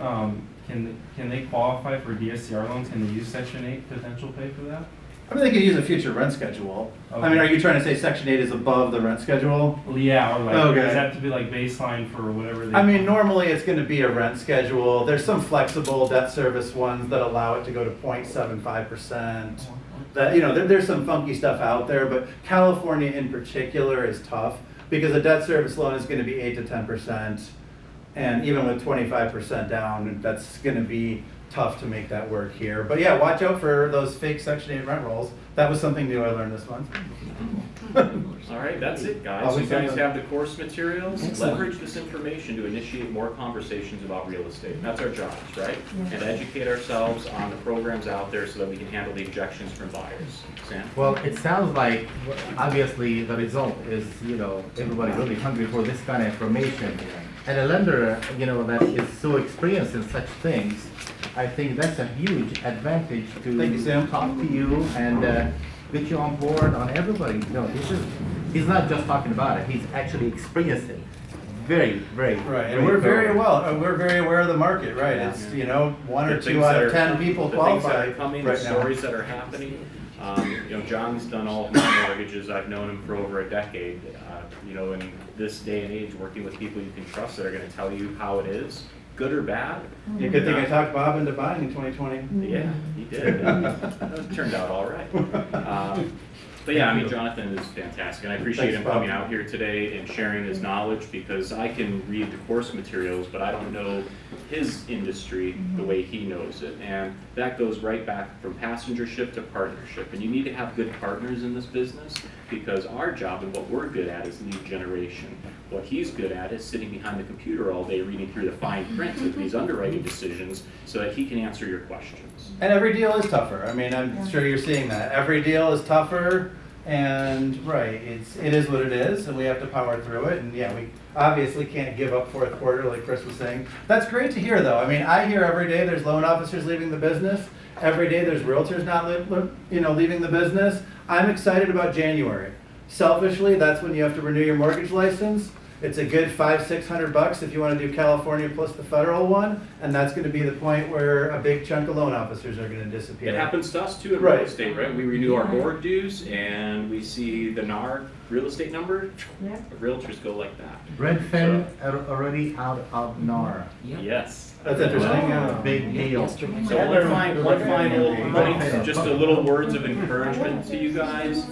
can they qualify for DSCR loans? Can they use Section 8 potential pay for that? I mean, they could use a future rent schedule. Okay. I mean, are you trying to say Section 8 is above the rent schedule? Well, yeah, or like, Okay. does that to be like baseline for whatever they? I mean, normally it's going to be a rent schedule. There's some flexible debt service ones that allow it to go to 0.75%. That, there's some funky stuff out there, but California in particular is tough because a debt service loan is going to be 8 to 10%. And even with 25% down, that's gonna be tough to make that work here. But yeah, watch out for those fake Section 8 rent rolls. That was something new I learned this month. All right, that's it, guys. Always You guys have have the course materials. Excellent. Leverage this information to initiate more conversations about real estate. That's our jobs, right? And educate ourselves on the programs out there so that we can handle the objections from buyers. Sam? Well, it sounds like, obviously, the result is, everybody really hungry for this kind of information. And a lender, that is so experienced in such things, I think that's a huge advantage to Thank you, Sam. talk to you and get you on board on everybody. He's not just talking about it, he's actually experienced it. Very, very. Right, and we're very aware of the market, right? It's, 1 or The 2 things out that of are 10 com- people the things that qualify are coming, right the now. stories that are happening. John's done all of my mortgages. I've known him for over a decade. In this day and age, working with people you can trust that are going to tell you how it is, good or bad. Yeah, good thing I talked Bob into buying in 2020. Yeah, he did. It turned out all right. But yeah, Jonathan is fantastic, and I appreciate Thanks, him Bob. coming out here today and sharing his knowledge, because I can read the course materials, but I don't know his industry the way he knows it. And that goes right back from passengership to partnership. And you need to have good partners in this business, because our job and what we're good at is lead generation. What he's good at is sitting behind the computer all day reading through the fine print of these underwriting decisions so that he can answer your questions. And every deal is tougher. I'm sure you're seeing that. Every deal is tougher, and right, it is what it is, and we have to power through it. And yeah, we obviously can't give up fourth quarter like Chris was saying. That's great to hear, though. I hear every day there's loan officers leaving the business. Every day there's realtors not leaving the business. I'm excited about January. Selfishly, that's when you have to renew your mortgage license. It's a good $500-600 if you want to do California plus the federal one, and that's going to be the point where a big chunk of loan officers are going to disappear. It happens to us too in Right. real estate, right? We renew our board dues and we see the NAR real estate number. Realtors go like that. Redfin are already out of NAR. Yes. That's interesting. Yeah. Big deal. So one final point, just a little words of encouragement to you guys.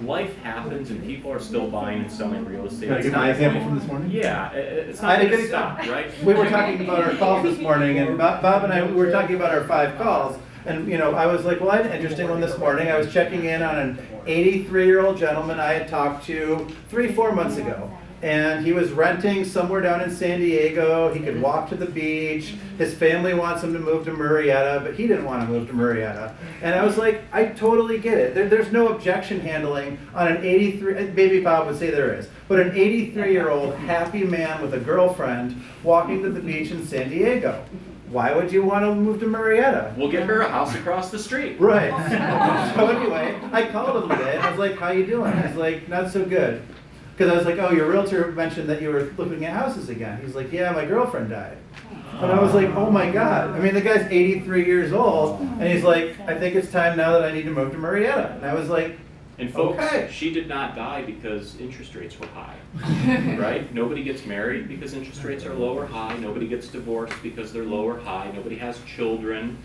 Life happens and people are still buying and selling real estate. Can I give my example from this morning? Yeah, it's I not had a going good to stop, right? We were talking about our calls this morning, and Bob and I were talking about our 5 calls. And I was like, well, I had an interesting one this morning. I was checking in on an 83-year-old gentleman I had talked to 3-4 months ago. And he was renting somewhere down in San Diego. He could walk to the beach. His family wants him to move to Murrieta, but he didn't want to move to Murrieta. And I was like, I totally get it. There's no objection handling on an 83, maybe Bob would say there is, but an 83-year-old happy man with a girlfriend walking to the beach in San Diego. Why would you want to move to Murrieta? We'll get her a house across the street. Right. So anyway, I called him today and I was like, how you doing? He's like, not so good. Because I was like, oh, your realtor mentioned that you were looking at houses again. He's like, yeah, my girlfriend died. And I was like, oh my God. The guy's 83 years old, and he's like, I think it's time now that I need to move to Murrieta. And I was like, And folks, okay. she did not die because interest rates were high, right? Nobody gets married because interest rates are low or high. Nobody gets divorced because they're low or high. Nobody has children.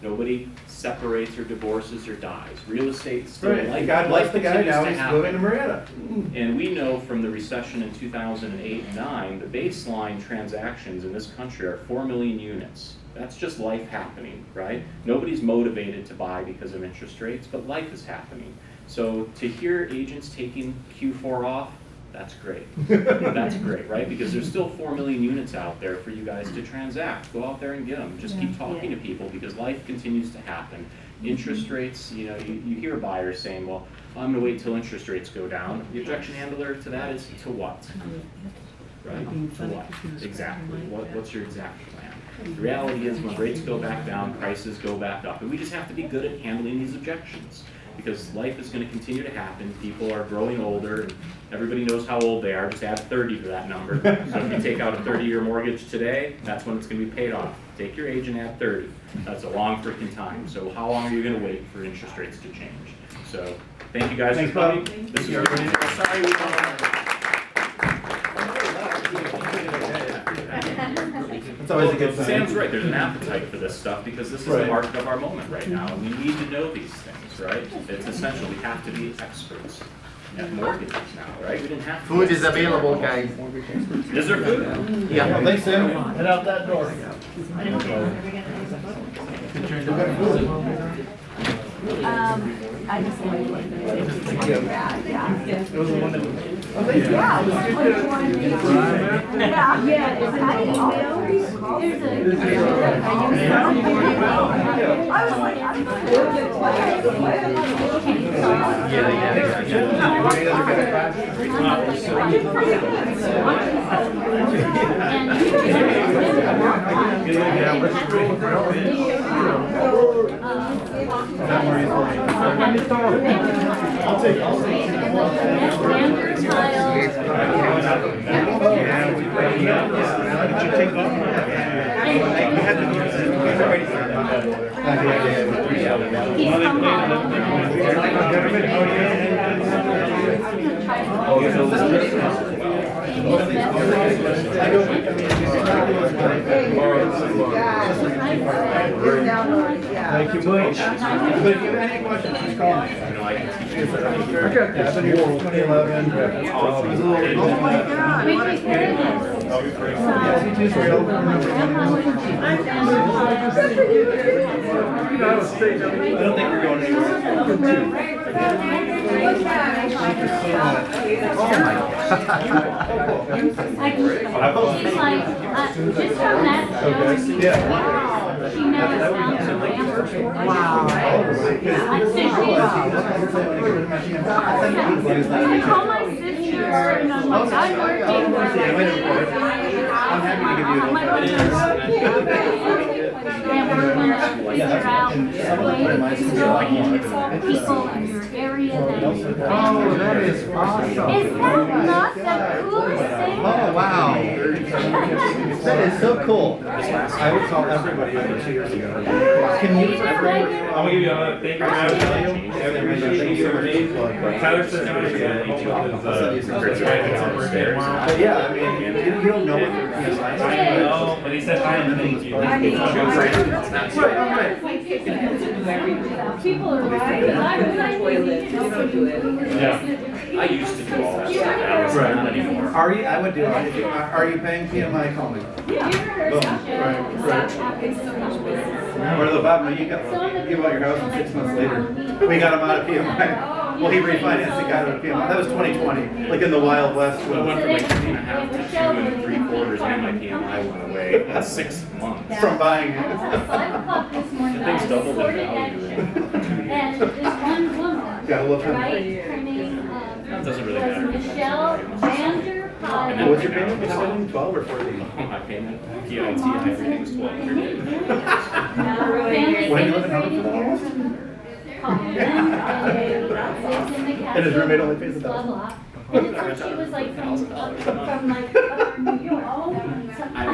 Nobody separates or divorces or dies. Real estate still Right. life, God bless the guy, continues now to he's happen. moving to Murrieta. And we know from the recession in 2008 and 9, the baseline transactions in this country are 4 million units. That's just life happening, right? Nobody's motivated to buy because of interest rates, but life is happening. So to hear agents taking Q4 off, that's great. That's great, right? Because there's still 4 million units out there for you guys to transact. Go out there and get them. Just keep talking to people because life continues to happen. Interest rates, you hear buyers saying, well, I'm going to wait till interest rates go down. The objection handler to that is to what? Right? To what? Exactly. What's your exact plan? The reality is when rates go back down, prices go back up. And we just have to be good at handling these objections. Because life is going to continue to happen. People are growing older. And everybody knows how old they are. Just add 30 to that number. So if you take out a 30-year mortgage today, that's when it's going to be paid off. Take your age and add 30. That's a long freaking time. So how long are you going to wait for interest rates to change? So thank you guys Thanks, for coming. Bob. This is Thank you. sorry we It's always a good sign. Sam's right. There's an appetite for this stuff because this is the Right. market of our moment right now. And we need to know these things, right? It's essential. We have to be experts. have mortgages now, right? We didn't have. Food is available, guys. Is there food? Yeah. Thanks, Sam. Head out that door. I just like It was the one that. I'll take Thank you much. But if you have any questions, just call me. Okay, I've been here since 2011. Oh my God. Yes, you too, sorry. I don't think we're going anywhere. She's like, just from that show, she never found her family. Wow. I call my sister and I'm like, I'm working. I'm happy to give you And we're gonna figure out ways to go people in your area that. Oh, that is awesome. Is that not the coolest thing? Oh, wow. That is so cool. I would call everybody over 2 years ago. Can you? I'm gonna give you a thank you for Tyler says But yeah, I mean, you don't know what you're I know, but he said hi and thank you. People are right. Yeah. I used to do all that stuff, Alex, not anymore. Are you? I would do it. Are you paying PMI? Call me. Or the Bob, you give out your house and 6 months later, we got him out of PMI. Well, he refinanced and got out of PMI. That was 2020, like in the Wild West. I went from like 3.5 to 2 3/4 and my PMI went away in 6 months. From buying it. The thing's doubled in value. And this one woman, Gotta love him. right, her name, Doesn't really matter. Michelle Vander And then What's your payment? 12 or 14? My payment, PIT, everything was 1200. When you live in Hartford for that almost? And his roommate only pays $1,000. And it's like she was like from like upper New York.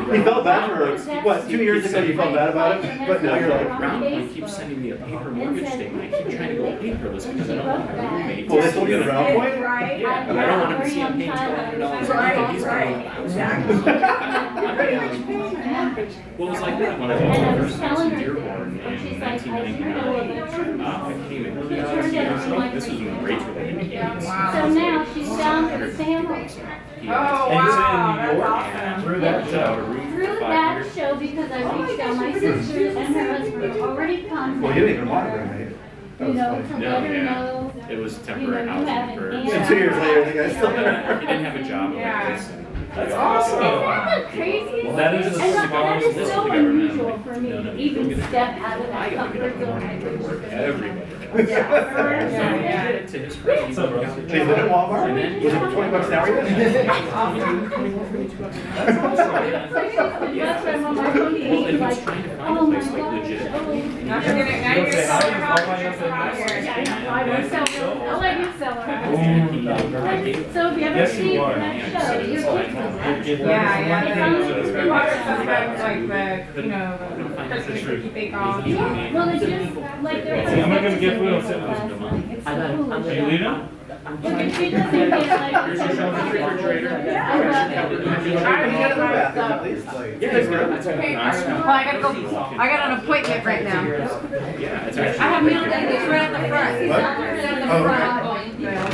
He felt bad for her. What, 2 years ago you felt bad about it? But now you're like, Brown keeps sending me a paper mortgage statement. I keep trying to go paperless because I don't want my roommate. well, they told you the Brown point? Yeah, but I don't want him to see I'm paying $1,200 a month and he's paying $1,000. Well, it was like that when I went to university in Dearborn in 1999. I came in PIT. This was when rates were like in the 80s. So now she's down with family. Through that show. Through that show, because I reached out, my sisters and her husband already contacted. Well, you didn't even want a roommate. You know, to let her know. It was You know, temporary you housing have for. an And 2 years later, the guy's still He there. didn't have a job like this. That's awesome. Isn't that the craziest? Well, that is thing? the And that smallest is list so of the government. unusual for me to even step out of that comfort zone. Everybody. Yeah. To his credit, he got the job. They live at Walmart? And then- Was it for 20 bucks an hour? That's awesome. That's why I'm on my phone, Well, and he's like, trying to find oh a my place like gosh. legit. Now you're gonna, now you're selling your house. I would sell, I'll let you sell her. So if you ever Yes, see you are. that show, you're Sometimes like the, you know, the Christmas cookie bake off. Well, it's just like they're. I'm not gonna get food, I'll sit with last them. night. It's so cool. Are you leaving? Look, if she doesn't get like. Here's your show, refrigerator. I love it. Yeah, it's good. It's good. Nice. Well, I gotta go, I got an appointment right now. Yeah, it's I actually. have meal, it's right at the front. What? It's right at the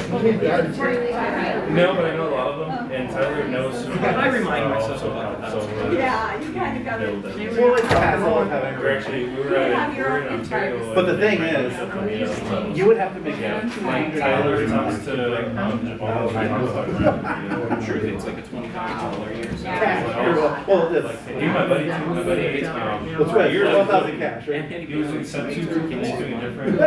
front. No, but I know a lot of them, and Tyler knows. I remind myself about that. Yeah, you kind of got to. Well, it's hassle of having. We're actually, we were in Ontario. But the thing is, you would have to make Yeah, it. like Tyler talks to, Jamal, I'm sure it's like a $20,000 a year. Well, it's. He, my buddy, That's right, years 12,000 cash, right? And he was in substitute, he's doing different.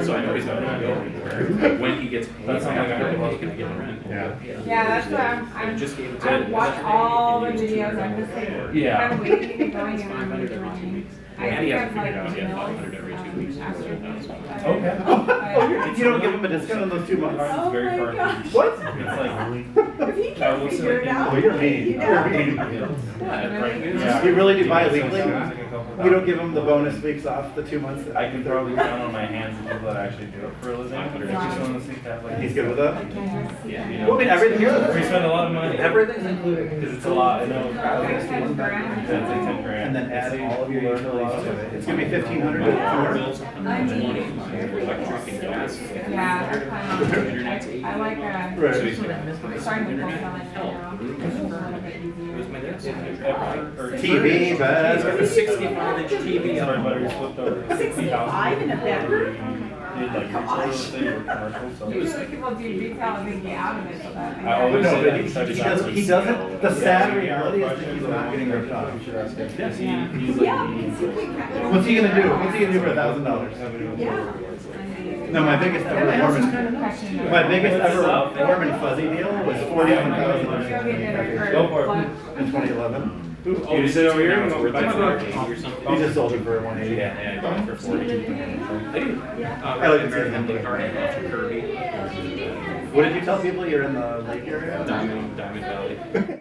So I know he's not gonna go anywhere. When he gets paid, That's I something have to I go love. take it again rent. Yeah. Yeah, that's what And just gave it to I watch all the videos, I'm just like, Yeah. kind of waiting to get going and 500 every 2 weeks. I And he think hasn't I've figured out like yet, meals 500 every 2 weeks. Okay. You don't give them a discount on those 2 months? It's very Oh my far. gosh. What? It's like, If he I can't will say figure it like- out. Oh, you're mean. you know. You're mean. yeah. You really do bi-weekly? Like a couple You don't give them the bonus weeks off, the 2 months? I can probably count on my hands the people that actually do it for a living. I just want to see that like. He's good with that? Yeah. You Well, I mean, everything here. We spend a lot of money. Everything's included. Because it's a lot, I know. It's like 10 grand. And then add all of your utilities to it. It's gonna be 1,500 to Our 200. bills, 120 for electric and gas. Yeah, that's kind of, Internet's $8. I like, Right. So he's gonna starting with internet. wholesale now, it's a little bit easier. Where's my gas? TV, He's got a bad. 65-inch TV Sorry, on. buddy, we flipped over. 65 in a bedroom? Did like retail real estate or commercial, so. Usually people do retail and they get out of it, so that. I always No, say but that he in such doesn't, he doesn't, the sad reality is that he's not getting ripped off. Yes, he's Yeah, like. because he can't. What's he gonna do? What's he gonna do for $1,000? Yeah. No, my biggest ever warm and fuzzy deal was $41,000 Go for it. in 2011. Oh, You sit over here and it's go worth back like to 180 or something. He just sold it for 180. Yeah, I got it for 40. I do. I like to see American him. Garden off of Kirby. What did you tell people? You're in the lake area? Diamond Valley.